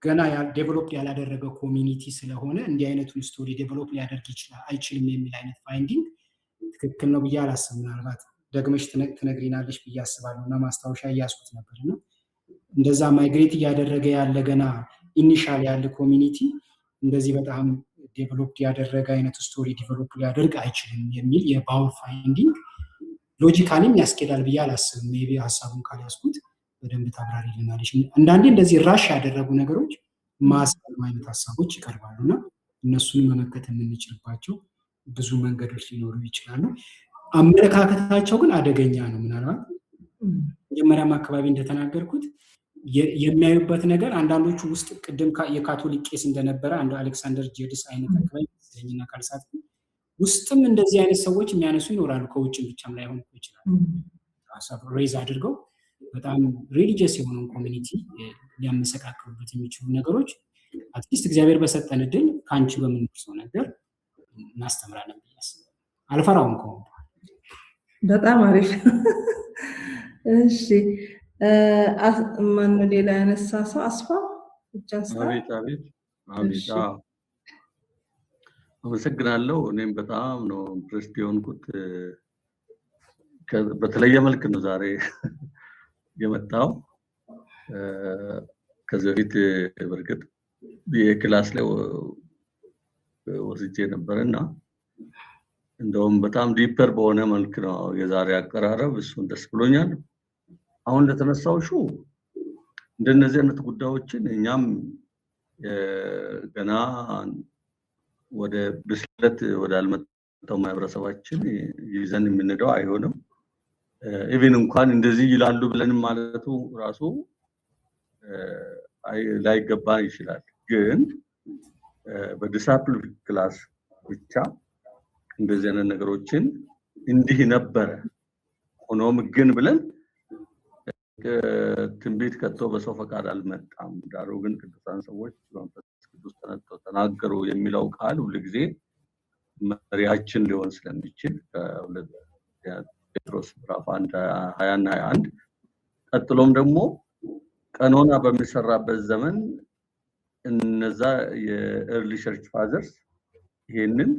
ገና ዴቨሎፕ ያላደረገ ኮሚኒቲ ስለሆነ እንዲህ አይነቱን ስቶሪ ዴቨሎፕ ሊያደርግ አይችልም የሚል አይነት ፋይንዲንግ ትክክል ነው ብዬ አላስብም። ምናልባት ደግመሽ ትነግሪናለሽ ብዬ አስባለሁ እና ማስታወሻ እያስኩት ነበር እና እንደዛ ማይግሬት እያደረገ ያለ ገና ኢኒሻል ያለ ኮሚኒቲ እንደዚህ በጣም ዴቨሎፕ ያደረገ አይነት ስቶሪ ዴቨሎፕ ሊያደርግ አይችልም የሚል የባውር ፋይንዲንግ ሎጂካሊም ያስኬዳል ብዬ አላስብም። ሜቢ ሀሳቡን ካልያዝኩት በደንብ ታብራሪልናለሽ። አንዳንዴ እንደዚህ ራሽ ያደረጉ ነገሮች ማስቀል አይነት ሀሳቦች ይቀርባሉና እነሱን መመከት የምንችልባቸው ብዙ መንገዶች ሊኖሩ ይችላሉ። አመለካከታቸው ግን አደገኛ ነው። ምናልባት መጀመሪያም አካባቢ እንደተናገርኩት የሚያዩበት ነገር አንዳንዶቹ ውስጥ ቅድም የካቶሊክ ቄስ እንደነበረ አንዱ አሌክሳንደር ጄድስ አይነት አካባቢ ስለኝና ካልሳት ውስጥም እንደዚህ አይነት ሰዎች የሚያነሱ ይኖራሉ። ከውጭም ብቻም ላይሆን ይችላል። ሀሳብ ሬዝ አድርገው በጣም ሪሊጂየስ የሆነውን ኮሚኒቲ ሊያመሰቃቅሉበት የሚችሉ ነገሮች አትሊስት እግዚአብሔር በሰጠን እድል ከአንቺ በምንደርሰው ነገር እናስተምራለን ብዬ አስባለሁ። አልፈራውም ከሆነ በጣም አሪፍ። እሺ ማን ሌላ ያነሳ ሰው? አስፋ ብቻ አቤት አመሰግናለሁ። እኔም በጣም ነው ኢምፕሬስድ የሆንኩት። በተለየ መልክ ነው ዛሬ የመጣው። ከዚህ በፊት በርግጥ የክላስ ላይ ወስጄ ነበርና እንደውም በጣም ዲፐር በሆነ መልክ ነው የዛሬ አቀራረብ። እሱን ደስ ብሎኛል። አሁን እንደተነሳው እንደነዚህ አይነት ጉዳዮችን እኛም ገና ወደ ብስለት ወደ አልመጣው ማህበረሰባችን ይዘን የምንሄደው አይሆንም። ኢቭን እንኳን እንደዚህ ይላሉ ብለን ማለቱ ራሱ ላይገባ ይችላል። ግን በዲሳፕል ክላስ ብቻ እንደዚህ አይነት ነገሮችን እንዲህ ነበረ ሆኖም ግን ብለን ትንቢት ከቶ በሰው ፈቃድ አልመጣም። ዳሩ ግን ቅዱሳን ሰዎች በመንፈስ ቅዱስ ተናገሩ የሚለው ቃል ሁሉ ጊዜ መሪያችን ሊሆን ስለሚችል ጴጥሮስ ምዕራፍ 1 20 እና 21 ቀጥሎም ደግሞ ቀኖና በሚሰራበት ዘመን እነዛ የኤርሊ ቸርች ፋዘርስ ይሄንን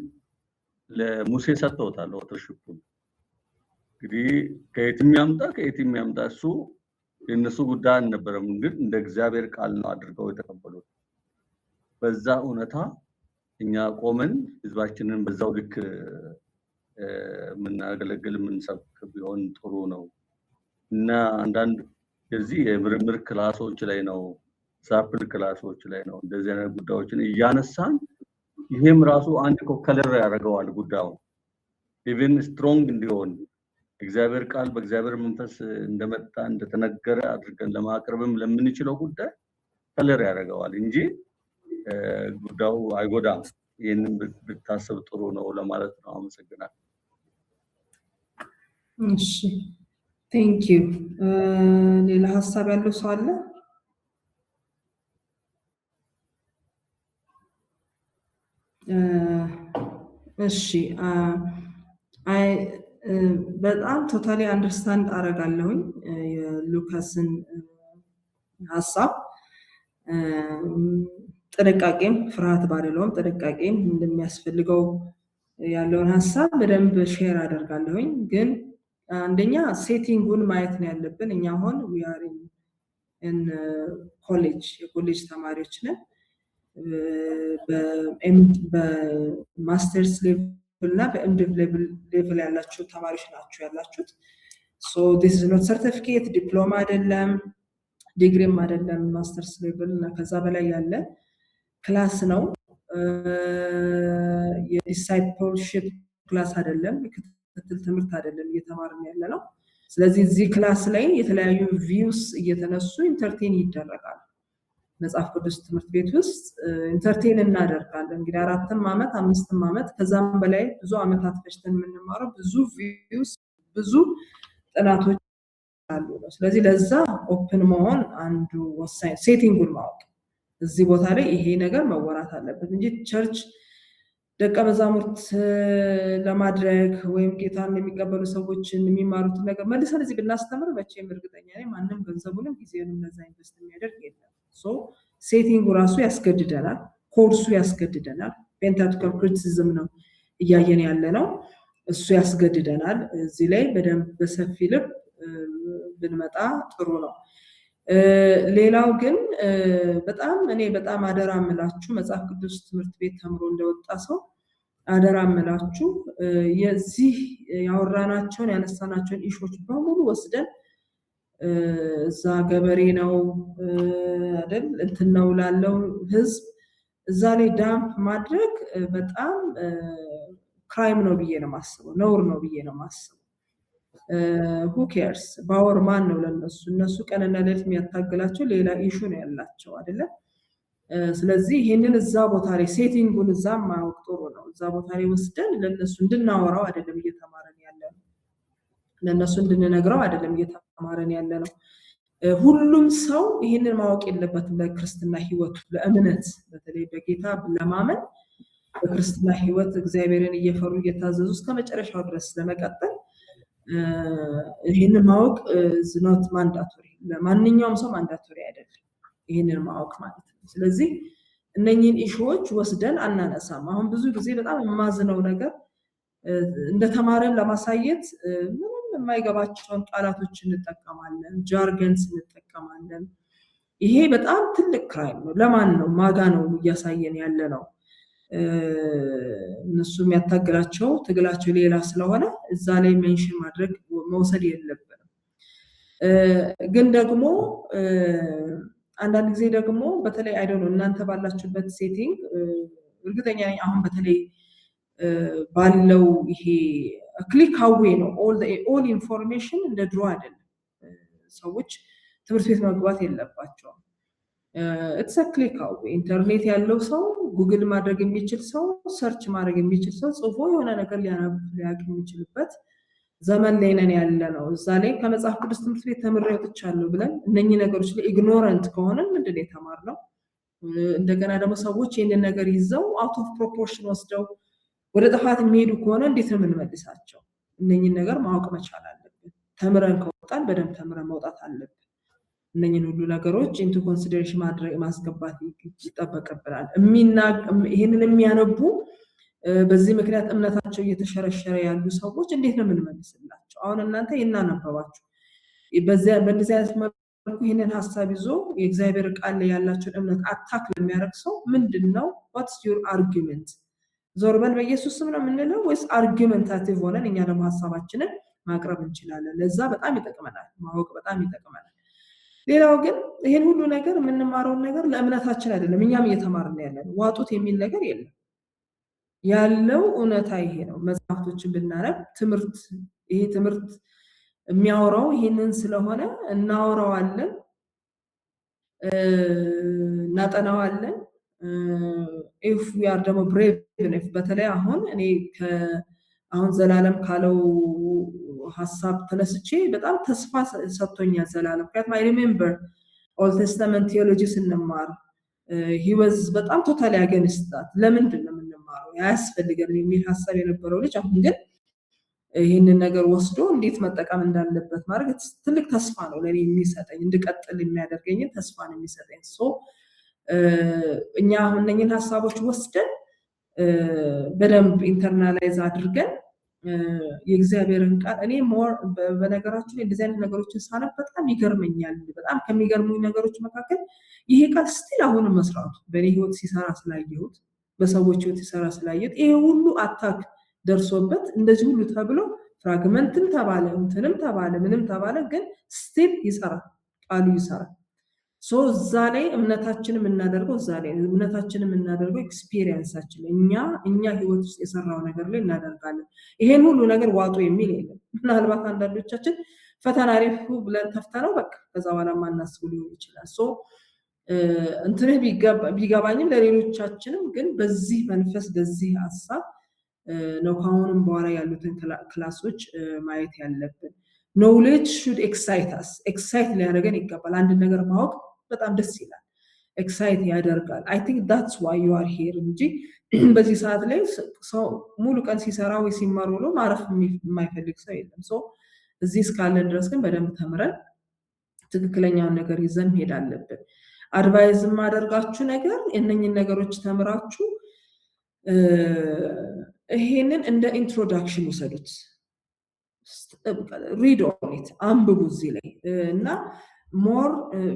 ለሙሴ ሰጥተውታል። ወተርሽፑን እንግዲህ ከየትም ያምጣ እሱ የነሱ ጉዳይ አልነበረም። ግን እንደ እግዚአብሔር ቃል ነው አድርገው የተቀበሉት። በዛ እውነታ እኛ ቆመን ህዝባችንን በዛው ልክ የምናገለግል የምንሰብክ ቢሆን ጥሩ ነው እና አንዳንድ የዚህ የምርምር ክላሶች ላይ ነው ሳፕል ክላሶች ላይ ነው እንደዚህ አይነት ጉዳዮችን እያነሳን ይሄም ራሱ አንድ ኮከለር ያደርገዋል ጉዳዩ ኢቭን ስትሮንግ እንዲሆን እግዚአብሔር ቃል በእግዚአብሔር መንፈስ እንደመጣ እንደተነገረ አድርገን ለማቅረብም ለምንችለው ጉዳይ ከለር ያደርገዋል እንጂ ጉዳዩ አይጎዳም። ይሄንን ብታስብ ጥሩ ነው ለማለት ነው። አመሰግናለሁ። እሺ ቴንክ ዩ። ሌላ ሀሳብ ያለው ሰው አለ? እሺ በጣም ቶታሊ አንደርስታንድ አደርጋለሁኝ የሉካስን ሀሳብ። ጥንቃቄም ፍርሃት ባደለውም ጥንቃቄም እንደሚያስፈልገው ያለውን ሀሳብ በደንብ ሼር አደርጋለሁኝ። ግን አንደኛ ሴቲንጉን ማየት ነው ያለብን። እኛ አሁን we are in college የኮሌጅ ተማሪዎች ነን። በማስተርስ ሌቭል እና በኤምዲቭ ሌቭል ያላችሁ ተማሪዎች ናችሁ ያላችሁት። so this is not certificate ዲፕሎማ አይደለም ዲግሪም አይደለም ማስተርስ ሌቭል እና ከዛ በላይ ያለ ክላስ ነው። የዲሳይፕልሺፕ ክላስ አይደለም፣ የክትትል ትምህርት አይደለም እየተማርን ያለ ነው። ስለዚህ እዚህ ክላስ ላይ የተለያዩ ቪውስ እየተነሱ ኢንተርቴን ይደረጋል። መጽሐፍ ቅዱስ ትምህርት ቤት ውስጥ ኢንተርቴን እናደርጋለን። እንግዲህ 4ም ዓመት 5ም ዓመት ከዛም በላይ ብዙ ዓመታት ፈጅተን የምንማረው ብዙ ቪውስ ብዙ ጥናቶች አሉ ነው። ስለዚህ ለዛ ኦፕን መሆን አንዱ ወሳኝ ሴቲንጉን ማወቅ እዚህ ቦታ ላይ ይሄ ነገር መወራት አለበት እንጂ ቸርች ደቀ መዛሙርት ለማድረግ ወይም ጌታን የሚቀበሉ ሰዎችን የሚማሩት ነገር መልሰን እዚህ ብናስተምር መቼም እርግጠኛ ነኝ ማንንም ገንዘቡንም ጊዜውንም ለዛ ኢንቨስት የሚያደርግ የለም። ሶ ሴቲንጉ ራሱ ያስገድደናል፣ ኮርሱ ያስገድደናል። ፔንታቲካል ክሪቲሲዝም ነው እያየን ያለ ነው። እሱ ያስገድደናል። እዚህ ላይ በደንብ በሰፊ ልብ ብንመጣ ጥሩ ነው። ሌላው ግን እኔ በጣም አደራ እምላችሁ መጽሐፍ ቅዱስ ትምህርት ቤት ተምሮ እንደወጣ ሰው አደራ እምላችሁ የዚህ ያወራናቸውን ያነሳናቸውን ኢሹዎች በሙሉ ወስደን እዛ ገበሬ ነው አይደል እንትን ነው ላለው ህዝብ እዛ ላይ ዳምፕ ማድረግ በጣም ክራይም ነው ብዬ ነው ማስበው፣ ነውር ነው ብዬ ነው ማስበው። who cares ባወር ማን ነው ለነሱ? እነሱ ቀንና ሌሊት የሚያታግላቸው ሌላ ኢሹ ነው ያላቸው አይደለ? ስለዚህ ይሄንን እዛ ቦታ ላይ ሴቲንጉን እዛ ማወቅ ጥሩ ነው። እዛ ቦታ ላይ ወስደን ለነሱ እንድናወራው አይደለም እየተማረን ያለ ነው፣ ለነሱ እንድንነግረው አይደለም እየተማረን ያለ ነው። ሁሉም ሰው ይሄንን ማወቅ የለበትም። ለክርስትና ህይወቱ ለእምነት በተለይ በጌታ ለማመን በክርስትና ህይወት እግዚአብሔርን እየፈሩ እየታዘዙ እስከ መጨረሻው ድረስ ለመቀጠል ይሄንን ማወቅ ዝኖት ማንዳቶሪ፣ ለማንኛውም ሰው ማንዳቶሪ አይደለም ይሄንን ማወቅ ማለት ነው። ስለዚህ እነኚህን ኢሹዎች ወስደን አናነሳም። አሁን ብዙ ጊዜ በጣም የማዝነው ነገር እንደተማረን ለማሳየት ምንም የማይገባቸውን ቃላቶች እንጠቀማለን፣ ጃርገንስ እንጠቀማለን። ይሄ በጣም ትልቅ ክራይም ነው። ለማን ነው ማጋ ነው እያሳየን ያለ ነው? እነሱ የሚያታግላቸው ትግላቸው ሌላ ስለሆነ እዛ ላይ ሜንሽን ማድረግ መውሰድ የለብንም። ግን ደግሞ አንዳንድ ጊዜ ደግሞ በተለይ አይ ዶንት ኖ እናንተ ባላችሁበት ሴቲንግ እርግጠኛ ነኝ አሁን በተለይ ባለው ይሄ ክሊክ አዌ ነው ኦል ኢንፎርሜሽን እንደ ድሮ አይደለም። ሰዎች ትምህርት ቤት መግባት የለባቸውም። ኢትስ አ ክሊክ አዌ። ኢንተርኔት ያለው ሰው ጉግል ማድረግ የሚችል ሰው ሰርች ማድረግ የሚችል ሰው ጽፎ የሆነ ነገር ሊያውቅ የሚችልበት ዘመን ላይ ነን ያለ ነው። እዛ ላይ ከመጽሐፍ ቅዱስ ትምህርት ቤት ተምሬ ወጥቻለሁ ብለን እነኚህ ነገሮች ላይ ኢግኖረንት ከሆነን ምንድን ነው የተማርነው? እንደገና ደግሞ ሰዎች ይህንን ነገር ይዘው አውት ኦፍ ፕሮፖርሽን ወስደው ወደ ጥፋት የሚሄዱ ከሆነ እንዴት ነው የምንመልሳቸው? እነኚህን ነገር ማወቅ መቻል አለብን። ተምረን ከወጣን በደንብ ተምረን መውጣት አለብን። እነኚህን ሁሉ ነገሮች ኢንቱ ኮንሲደሬሽን ማስገባት ይጠበቅብናል። ይህንን የሚያነቡ በዚህ ምክንያት እምነታቸው እየተሸረሸረ ያሉ ሰዎች እንዴት ነው የምንመልስላቸው? አሁን እናንተ ይናነበባችሁ በእንደዚህ አይነት መልኩ ይህንን ሀሳብ ይዞ የእግዚአብሔር ቃል ላይ ያላቸውን እምነት አታክ ለሚያደርግ ሰው ምንድን ነው ዋትስ ዩር አርጊመንት? ዞር በል በኢየሱስ ስም ነው የምንለው ወይስ አርጊመንታቲቭ ሆነን እኛ ደግሞ ሀሳባችንን ማቅረብ እንችላለን? ለዛ በጣም ይጠቅመናል፣ ማወቅ በጣም ይጠቅመናል። ሌላው ግን ይሄን ሁሉ ነገር የምንማረውን ነገር ለእምነታችን አይደለም እኛም እየተማርን ያለን። ዋጡት የሚል ነገር የለም። ያለው እውነታ ይሄ ነው። መጽሐፍቶችን ብናነብ ይሄ ትምህርት የሚያወራው ይሄንን ስለሆነ እናወራዋለን፣ እናጠናዋለን። ኢፍ ዊ አር ደግሞ ብሬቭ ኢነፍ በተለይ አሁን እኔ አሁን ዘላለም ካለው ሀሳብ ተነስቼ በጣም ተስፋ ሰጥቶኛል ዘላለም። ምክንያቱም አይ ሪሜምበር ኦልድ ቴስተመንት ቴዎሎጂ ስንማር he was በጣም ቶታሊ አገንስታት። ለምንድን ነው የምንማረው? አያስፈልገንም የሚል ሀሳብ የነበረው ልጅ አሁን ግን ይህንን ነገር ወስዶ እንዴት መጠቀም እንዳለበት ማድረግ ትልቅ ተስፋ ነው ለኔ የሚሰጠኝ፣ እንድቀጥል የሚያደርገኝን ተስፋ ነው የሚሰጠኝ። እኛ አሁን እነኝህን ሀሳቦች ወስደን በደንብ ኢንተርናላይዝ አድርገን የእግዚአብሔርን ቃል እኔ ሞር በነገራችን ላይ እንደዚህ አይነት ነገሮችን ሳነብ በጣም ይገርመኛል። በጣም ከሚገርሙኝ ነገሮች መካከል ይሄ ቃል ስቲል አሁን መስራቱ በእኔ ህይወት ሲሰራ ስላየሁት፣ በሰዎች ህይወት ሲሰራ ስላየሁት፣ ይሄ ሁሉ አታክ ደርሶበት እንደዚህ ሁሉ ተብሎ ፍራግመንትም ተባለ እንትንም ተባለ ምንም ተባለ፣ ግን ስቲል ይሰራል፣ ቃሉ ይሰራል። እዛ ላይ እምነታችንን የምናደርገው እዛ ላይ እምነታችንን የምናደርገው ኤክስፒሪየንሳችን እኛ ህይወት ውስጥ የሰራው ነገር ላይ እናደርጋለን። ይሄን ሁሉ ነገር ዋጡ የሚል የለም። ምናልባት አንዳንዶቻችን ፈተና አሪፍ ብለን ተፍተነው በቃ ከዛ በኋላ ማናስቡ ሊሆን ይችላል። እንትንህ ቢገባኝም ለሌሎቻችንም ግን በዚህ መንፈስ በዚህ ሀሳብ ነው ከአሁንም በኋላ ያሉትን ክላሶች ማየት ያለብን። ኖውሌጅ ሹድ ኤክሳይት አስ፣ ኤክሳይት ሊያደርገን ይገባል። አንድ ነገር ማወቅ በጣም ደስ ይላል፣ ኤክሳይት ያደርጋል። አይ ቲንክ ዳትስ ዋይ ዩ አር ሄር እንጂ በዚህ ሰዓት ላይ ሰው ሙሉ ቀን ሲሰራ ወይ ሲማር ውሎ ማረፍ የማይፈልግ ሰው የለም። እዚህ እስካለን ድረስ ግን በደንብ ተምረን ትክክለኛውን ነገር ይዘን መሄድ አለብን። አድቫይዝ የማደርጋችሁ ነገር እነኝህን ነገሮች ተምራችሁ ይሄንን እንደ ኢንትሮዳክሽን ውሰዱት። ሪድ ኦን ኢት፣ አንብቡ እዚህ ላይ እና ሞር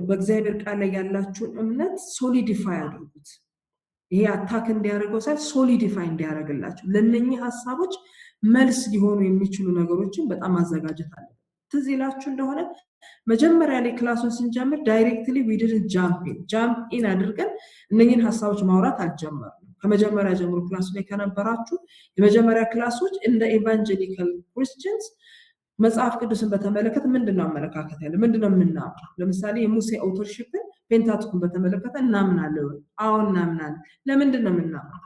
በእግዚአብሔር ቃል ላይ ያላችሁን እምነት ሶሊዲፋይ አድርጉት። ይሄ አታክ እንዲያደርገው ሳይሆን ሶሊዲፋይ እንዲያደርግላችሁ ለእነኚህ ሀሳቦች መልስ ሊሆኑ የሚችሉ ነገሮችን በጣም ማዘጋጀት አለ። ትዝ ይላችሁ እንደሆነ መጀመሪያ ላይ ክላሱን ስንጀምር ዳይሬክትሊ ዊ ዲድንት ጃምፕ ኢን አድርገን እነኚህን ሀሳቦች ማውራት አልጀመርንም። ከመጀመሪያ ጀምሮ ክላስ ላይ ከነበራችሁ የመጀመሪያ ክላሶች እንደ ኢቫንጀሊካል ክርስቲያንስ መጽሐፍ ቅዱስን በተመለከተ ምንድነው አመለካከት ያለ ምንድነው የምናምነው? ለምሳሌ የሙሴ አውቶርሺፕን ፔንታቱክን በተመለከተ እናምናለን ወይ? አዎ እናምናለን። ለምንድነው የምናምነው?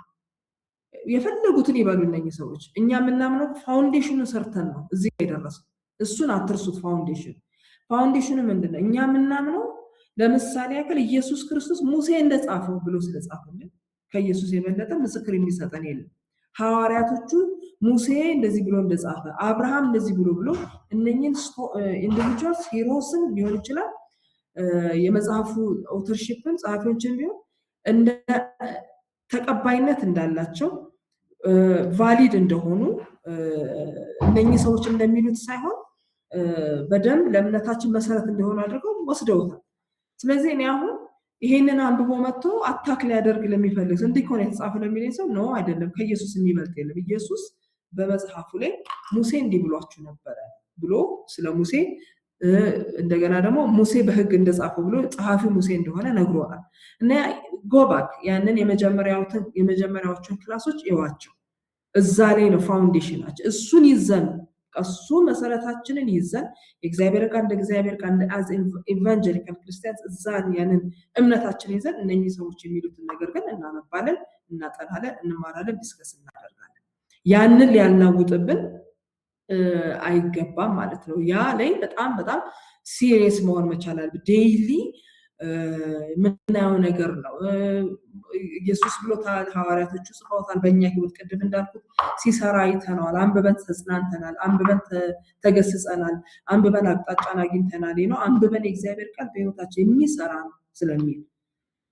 የፈለጉትን ይበሉ እነኚህ ሰዎች። እኛ የምናምነው ፋውንዴሽኑን ሰርተን ነው እዚህ የደረሰው። እሱን አትርሱት። ፋውንዴሽኑ ምንድነው? እኛ የምናምነው ለምሳሌ ያክል ኢየሱስ ክርስቶስ ሙሴ እንደጻፈው ብሎ ስለጻፈልን ከኢየሱስ የበለጠ ምስክር የሚሰጠን የለም። ሐዋርያቶቹ ሙሴ እንደዚህ ብሎ እንደጻፈ አብርሃም እንደዚህ ብሎ እነኚህን ኢንዲቪጁዋልስ ሂሮስን ሊሆን ይችላል የመጽሐፉ ኦተርሺፕን ጸሐፊዎችን ቢሆን እንደ ተቀባይነት እንዳላቸው ቫሊድ እንደሆኑ እነኚህ ሰዎች እንደሚሉት ሳይሆን በደንብ ለእምነታችን መሰረት እንደሆኑ አድርገው ወስደውታል። ስለዚህ እኔ አሁን ይሄንን አንብቦ መጥቶ አታክ ሊያደርግ ለሚፈልግ ሰው እንዲህ ከሆነ የተጻፈ ለሚለኝ ሰው ነው አይደለም፣ ከኢየሱስ የሚበልጥ የለም። ኢየሱስ በመጽሐፉ ላይ ሙሴ እንዲህ ብሏችሁ ነበረ ብሎ ስለ ሙሴ እንደገና ደግሞ ሙሴ በሕግ እንደጻፈው ብሎ ጸሐፊው ሙሴ እንደሆነ ነግሮናል። እና ጎባክ ያንን የመጀመሪያዎቹን ክላሶች ይዋቸው። እዛ ላይ ነው ፋውንዴሽናችን። እሱን ይዘን እሱ መሰረታችንን ይዘን የእግዚአብሔር ቃል እንደ እግዚአብሔር ቃል as evangelical Christians እዛን ያንን እምነታችንን ይዘን እነኚህ ሰዎች የሚሉትን ነገር ግን እናነባለን፣ እናጠናለን፣ እንማራለን፣ ዲስከስ እናደርጋለን። ያንን ሊያናውጥብን አይገባም ማለት ነው። ያ ላይ በጣም ሲሪየስ መሆን መቻል አለብን። ዴይሊ ምናየው ነገር ነው። ኢየሱስ ብሎታል፣ ሐዋርያቶቹ ጽፈውታል፣ በእኛ ህይወት ቅድም እንዳልኩት ሲሰራ አይተናል፣ አንብበን ተጽናንተናል፣ አንብበን ተገስጸናል፣ አንብበን አቅጣጫን አግኝተናል ነው። አንብበን የእግዚአብሔር ቃል በህይወታችን የሚሰራ ነው ስለሚል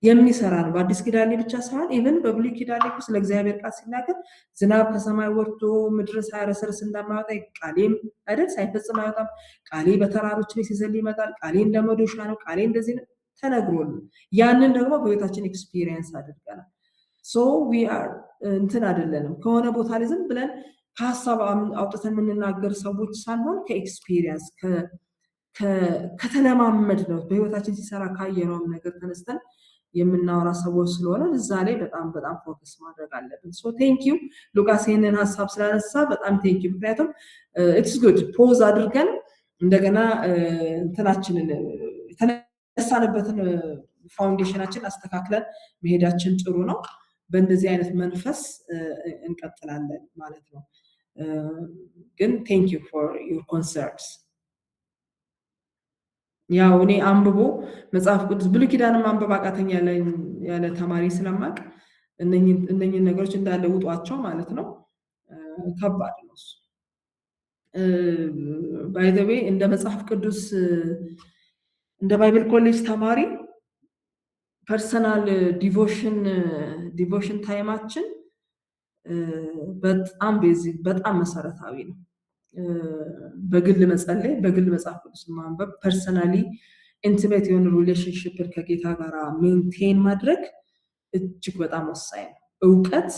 የሚሰራ ነው። በአዲስ ኪዳን ላይ ብቻ ሳይሆን ኢቭን በብሉይ ኪዳን ላይ ስለ እግዚአብሔር ቃል ሲናገር ዝናብ ከሰማይ ወርዶ ምድርን ሳያረሰርስ እንደማያወጣ ቃሌም አይደል ሳይፈጽም አይወጣም፣ ቃሌ በተራሮች ላይ ሲዘል ይመጣል፣ ቃሌ እንደ መዶሻ ነው፣ ቃሌ እንደዚህ ነው ተነግሮልን ያንን ደግሞ በህይወታችን ኤክስፒሪየንስ አድርገናል። ሶ ዊ አር እንትን አይደለንም ከሆነ ቦታ ላይ ዝም ብለን ከሀሳብ አውጥተን የምንናገር ሰዎች ሳንሆን ከኤክስፒሪየንስ ከተለማመድ ነው በህይወታችን ሲሰራ ካየነውም ነገር ተነስተን የምናወራ ሰዎች ስለሆነ እዛ ላይ በጣም ፎከስ ማድረግ አለብን። ሶ ቴንክ ዩ ሉቃስ ይሄንን ሀሳብ ስላነሳ በጣም ቴንክ ዩ። ምክንያቱም ኢትስ ጉድ ፖዝ አድርገን እንደገና እንትናችንን የተነሳንበትን ፋውንዴሽናችን አስተካክለን መሄዳችን ጥሩ ነው። በእንደዚህ አይነት መንፈስ እንቀጥላለን ማለት ነው። ግን ቴንክ ዩ ፎር ዩር ኮንሰርንስ። ያው እኔ አንብቦ መጽሐፍ ቅዱስ ብሉይ ኪዳንን ማንበብ አቃተኝ ያለ ተማሪ ስለማቅ እነኚህን ነገሮች እንዳለ ውጧቸው ማለት ነው። ከባድ ነው እሱ። ባይ ዘ ዌይ እንደ መጽሐፍ ቅዱስ እንደ ባይብል ኮሌጅ ተማሪ ፐርሰናል ዲቮሽን ታይማችን በጣም ቤዚክ በጣም መሰረታዊ ነው። በግል መጸለይ፣ በግል መጽሐፍ ቅዱስ ማንበብ፣ ፐርሰናሊ ኢንቲሜት የሆነ ሪሌሽንሺፕ ከጌታ ጋር ሜንቴን ማድረግ እጅግ በጣም ወሳኝ ነው። እውቀት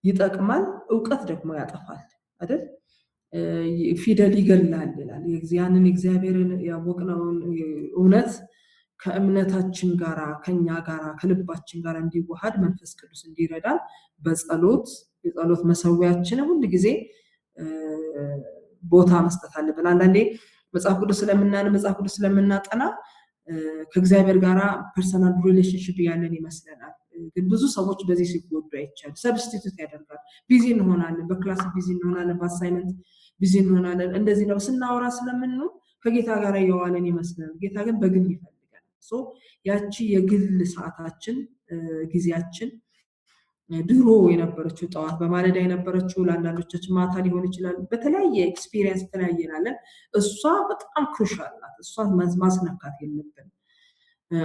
ይጠቅማል፣ እውቀት ደግሞ ያጠፋል አይደል? ፊደል ይገላል ይላል። ያንን እግዚአብሔርን ያወቅነውን እውነት ከእምነታችን ጋራ ከኛ ጋራ ከልባችን ጋራ እንዲዋሃድ መንፈስ ቅዱስ እንዲረዳን በጸሎት የጸሎት መሰዊያችን ሁሉ ጊዜ ቦታ መስጠት አለብን። አንዳንዴ መጽሐፍ ቅዱስ ስለምናጠና ከእግዚአብሔር ጋራ ፐርሰናል ሪሌሽንሺፕ ያለን ይመስለናል። ግን ብዙ ሰዎች በዚህ ሲጎዱ አይቻሉ። ሰብስቲቱት ያደርጋል። ቢዚ እንሆናለን፣ በክላስ ቢዚ እንሆናለን፣ በአሳይመንት ቢዚ እንሆናለን። እንደዚህ ነው ስናወራ ስለምንሆን ከጌታ ጋር የዋለን ይመስለናል። ጌታ ግን በግል ይፈልጋል። ሶ ያቺ የግል ሰዓታችን ጊዜያችን ድሮ የነበረችው ጠዋት በማለዳ የነበረችው ለአንዳንዶቻችን ማታ ሊሆን ይችላል። በተለያየ ኤክስፒሪየንስ ተለያየናለን። እሷ በጣም ክሩሻል ናት። እሷ ማስነካት የለብን።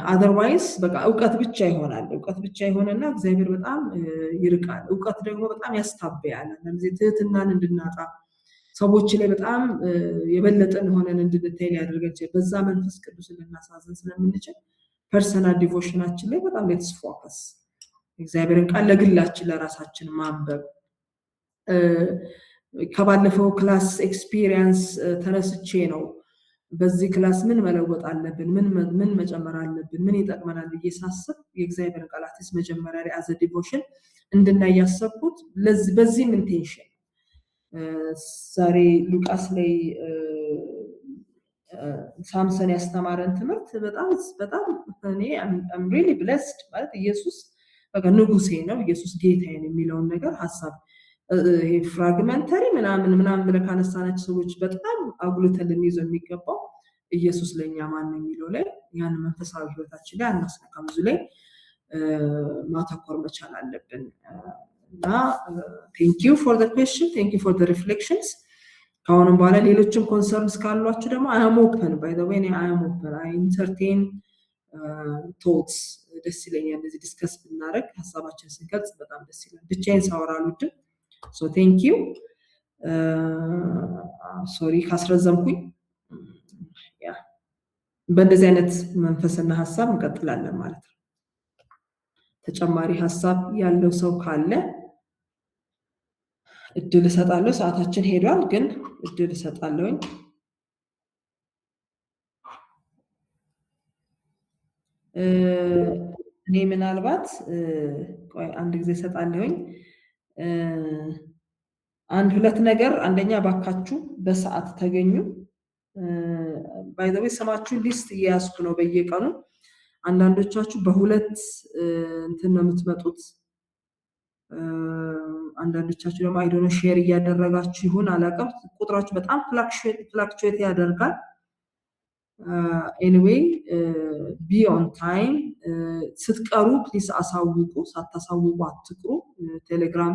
አዘርዋይስ በቃ እውቀት ብቻ ይሆናል። እውቀት ብቻ ይሆንና እግዚአብሔር በጣም ይርቃል። እውቀት ደግሞ በጣም ያስታበያል። አንዳንድ ጊዜ ትህትናን እንድናጣ ሰዎች ላይ በጣም የበለጠን ሆነን እንድንታይ ሊያደርገን ይችላል። በዛ መንፈስ ቅዱስ ልናሳዝን ስለምንችል ፐርሰናል ዲቮሽናችን ላይ በጣም ሌትስ ፎከስ እግዚአብሔርን ቃል ለግላችን ለራሳችን ማንበብ። ከባለፈው ክላስ ኤክስፒሪየንስ ተነስቼ ነው በዚህ ክላስ ምን መለወጥ አለብን፣ ምን መጨመር አለብን፣ ምን ይጠቅመናል ብዬ ሳስብ የእግዚአብሔር ቃላትስ መጀመሪያ ላይ አዘ ዲቮሽን እንድናይ ያሰብኩት በዚህም ኢንቴንሽን ዛሬ ሉቃስ ላይ ሳምሰን ያስተማረን ትምህርት በጣም እኔ I'm really blessed ማለት ኢየሱስ በቃ ንጉሴ ነው ኢየሱስ ጌታዬ ነው የሚለውን ነገር ሐሳብ ይሄ ፍራግመንታሪ ምናምን ብለህ ካነሳናቸው ሰዎች በጣም አጉልተን ልንይዘው የሚገባው ኢየሱስ ለኛ ማን ነው የሚለው ላይ ያን መንፈሳዊ ህይወታችን ላይ አናስነካም ብዙ ላይ ማተኮር መቻል አለብን እና thank you for the question thank you for the reflections ካሁንም በኋላ ሌሎችም ኮንሰርንስ ካሏችሁ ደግሞ I am open by the way I am open I entertain thoughts ደስ ይለኛል እንደዚህ ዲስከስ ብናደርግ ሐሳባችንን ስንገልጽ በጣም ደስ ይላል ብቻዬን ሳወራ አልወድም so thank you sorry ካስረዘምኩኝ ያ በእንደዚህ አይነት መንፈስና ሐሳብ እንቀጥላለን ማለት ነው ተጨማሪ ሐሳብ ያለው ሰው ካለ እድል እሰጣለሁ ሰዓታችን ሄዷል ግን እድል እሰጣለሁኝ እኔ ምናልባት ቆይ አንድ ጊዜ እሰጣለሁኝ አንድ ሁለት ነገር አንደኛ ባካችሁ በሰዓት ተገኙ by the way ሰማችሁ ሊስት እያስኩ ነው በየቀኑ አንዳንዶቻችሁ በሁለት እንትን ነው የምትመጡት አንዳንዶቻችሁ ደግሞ አይዶኖ ሼር እያደረጋችሁ ይሁን አላቀም ቁጥራችሁ በጣም ፍላክቹዌት ያደርጋል anyway be on time ስትቀሩ ፕሊስ አሳውቁ ሳታሳውቁ አትቅሩ ቴሌግራም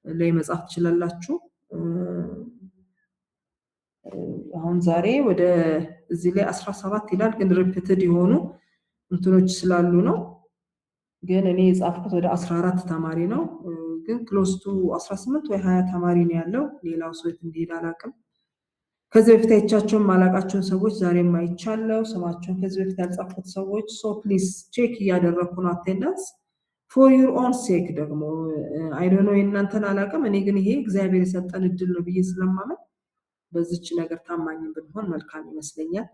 ላይ መጻፍ ትችላላችሁ አሁን ዛሬ ወደ እዚህ ላይ 17 ይላል ግን ሪፒትድ የሆኑ እንትኖች ስላሉ ነው ግን እኔ የጻፍኩት ወደ 14 ተማሪ ነው ግን ክሎዝ ቱ 18 ወይ 20 ተማሪ ነው ያለው ሌላው ሰው እንዴት አላቀም ከዚህ በፊት አይቻቸውም ማላቃቸውን ሰዎች ዛሬ ማይቻለው ስማቸውን ከዚህ በፊት ያልጻፉት ሰዎች so please ቼክ እያደረኩ ነው attendance for your own sake ደግሞ I don't know እናንተን አላቀም እኔ ግን ይሄ እግዚአብሔር የሰጠን እድል ነው ብዬ ስለማመን በዚች ነገር ታማኝ ብንሆን መልካም ይመስለኛል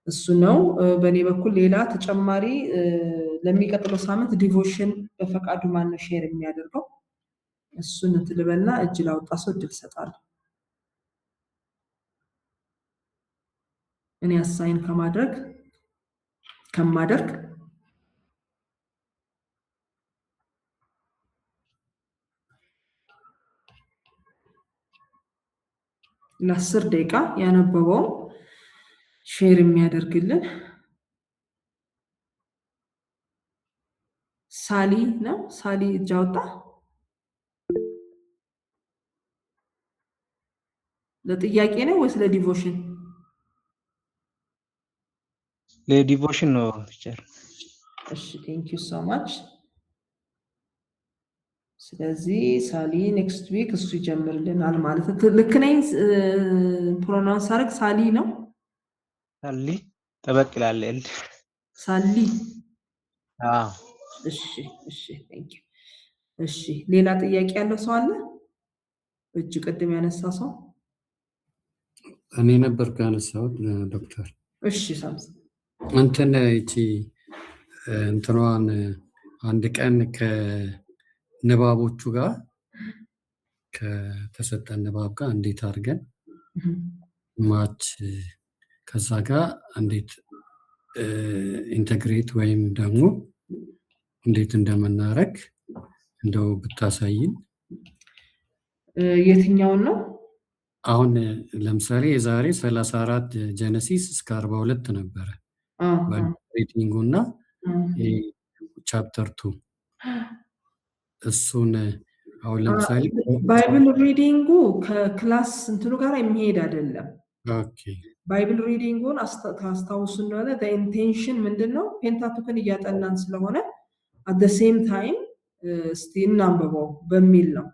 እሱ ነው በኔ በኩል ሌላ ተጨማሪ ለሚቀጥለው ሳምንት ዲቮሽን በፈቃዱ ማን ነው ሼር የሚያደርገው እሱን እንትልበልና እጅ ላውጣ ሰው እድል ሰጣለሁ እኔ አሳይን ከማደርግ ለ10 ደቂቃ ያነበበው ሼር የሚያደርግልን ሳሊ ነው ሳሊ ጃውጣ ለጥያቄ ነው ወይስ ለዲቮሽን ለዲቮሽን ነው ቲቸር እሺ thank you so much ስለዚህ ሳሊ next week እሱ ይጀምርልናል ማለት ነው ልክ ነኝ ፕሮናንስ አረግ ሳሊ ነው ሳሊ ተበቅላል ሳሊ እሺ thank you እሺ ሌላ ጥያቄ ያለው ሰው አለ እጅ ቀድም ያነሳ ሰው እኔ ነበር ያነሳው ዶክተር እሺ ሳምስ እንትን እቺ እንትኗን አንድ ቀን ከንባቦቹ ጋር ከተሰጠን ንባብ ጋር እንዴት አድርገን ማች ከዛ ጋር እንዴት ኢንተግሬት ወይም ደግሞ እንዴት እንደምናረግ እንደው ብታሳይን የትኛው ነው አሁን ለምሳሌ የዛሬ 34 ጄኔሲስ እስከ 42 ነበር በሪዲንጉና ቻፕተር 2 እሱን አሁን ለምሳሌ ባይብል ሪዲንጉ ከክላስ እንትኑ ጋር የሚሄድ አይደለም ኦኬ ባይብል ሪዲንጉን አስተዋውሱ እንደሆነ the intention ምንድነው ፔንታቱክን እያጠናን ስለሆነ at the same time ስቲል እናንበበው በሚል ነው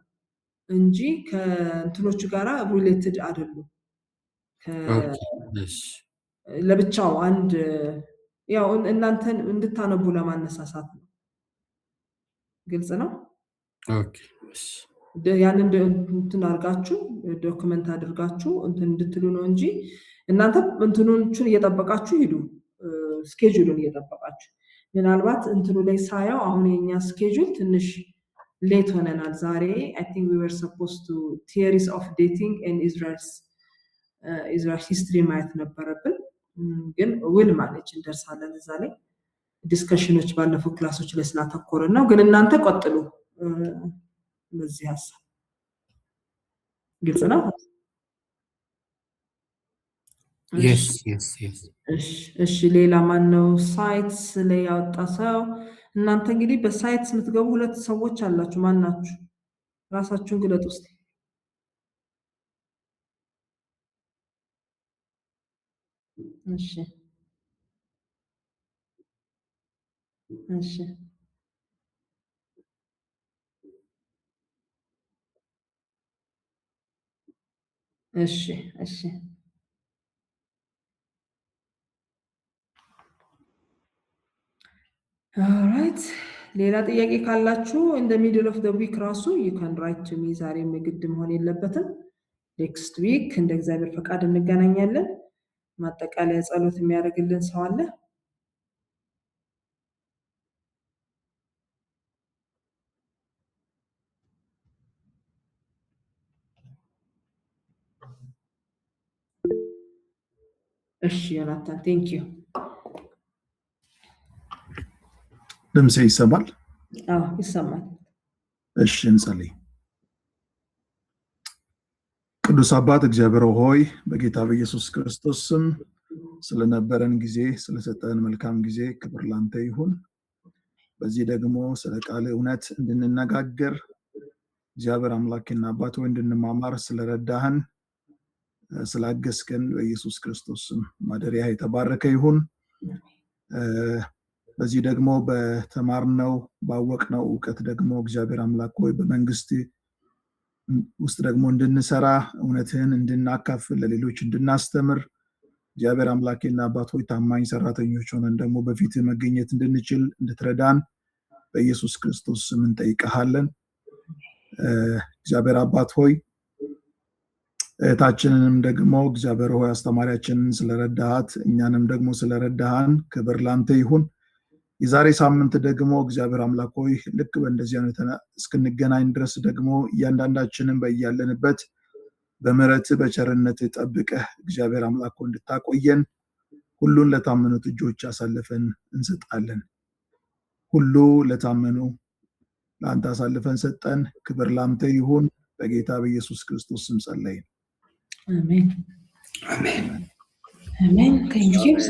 እንጂ ከእንትኖቹ ጋራ ሪሌትድ አይደሉም ለብቻው አንድ ያው እናንተን እንድታነቡ ለማነሳሳት ነው ግልጽ ነው ኦኬ ያንን እንትን አርጋችሁ ዶክመንት አድርጋችሁ እንትን እንድትሉ ነው እንጂ እናንተ እንትኑን እየተጠበቃችሁ ሂዱ ስኬጁሉን እየተጠበቃችሁ ምናልባት እንትኑ ላይ ሳያው አሁን የኛ ስኬጁል ትንሽ late ሆነናል ዛሬ I think we were supposed to theories of dating and Israel's history ማየት ነበረብን ግን will manage እንደርሳለን እዛ ላይ ዲስከሽኖች ባለፈው ክላሶች ላይ ስላተኮረ ነው ግን እናንተ ቀጥሉ ለዚህ ሐሳብ ግልጽ ነው yes እሺ ሌላ ማን ነው ሳይትስ ላይ ያወጣ ሰው እናንተ እንግዲህ በሳይትስ የምትገቡ ሁለት ሰዎች አላችሁ ማን ናችሁ ራሳችሁን ግለጡ እስቲ እሺ all right ሌላ ጥያቄ ካላችሁ in the middle of the week ራሱ you can write to me ዛሬ ምግድ መሆን የለበትም next week እንደ እግዚአብሔር ፈቃድ እንገናኛለን ማጠቃለያ ጸሎት የሚያደርግልን ሰው አለ እሺ ዮናታን thank you ድምጼ ይሰማል ይሰማል እሺ እንጸልይ ቅዱስ አባት እግዚአብሔር ሆይ በጌታ በኢየሱስ ክርስቶስ ስም ስለነበረን ጊዜ ስለሰጠን መልካም ጊዜ ክብር ላንተ ይሁን በዚህ ደግሞ ስለ ቃል እውነት እንድንነጋገር እግዚአብሔር አምላክና አባት ሆይ እንድንማማር ስለረዳህን ስላገስከን በኢየሱስ ክርስቶስ ስም ማደሪያ የተባረከ ይሁን በዚህ ደግሞ በተማርነው ባወቅነው ዕውቀት ደግሞ እግዚአብሔር አምላክ ሆይ በመንግስት ውስጥ ደግሞ እንድንሰራ እውነትህን እንድናካፍል ለሌሎች እንድናስተምር እግዚአብሔር አምላክና አባት ሆይ ታማኝ ሰራተኞች ሆነን ደግሞ በፊት መገኘት እንድንችል እንድትረዳን በኢየሱስ ክርስቶስ ስም እንጠይቀሃለን እግዚአብሔር አባት ሆይ እታችንንም ደግሞ እግዚአብሔር ሆይ አስተማሪያችንን ስለረዳሃት እኛንም ደግሞ ስለረዳሃን ክብር ላንተ ይሁን የዛሬ ሳምንት ደግሞ እግዚአብሔር አምላክ ሆይ ልክ በእንደዚህ አይነት እስክንገናኝ ድረስ ደግሞ እያንዳንዳችንን በእያለንበት በመረት በቸርነት ጠብቀህ እግዚአብሔር አምላክ ሆይ እንድታቆየን ሁሉን ለታመኑት እጆች አሳልፈን እንሰጣለን ሁሉ ለታመኑ ለአንተ አሳልፈን ሰጠን ክብር ላንተ ይሁን በጌታ በኢየሱስ ክርስቶስ ስም ጸለይን አሜን thank you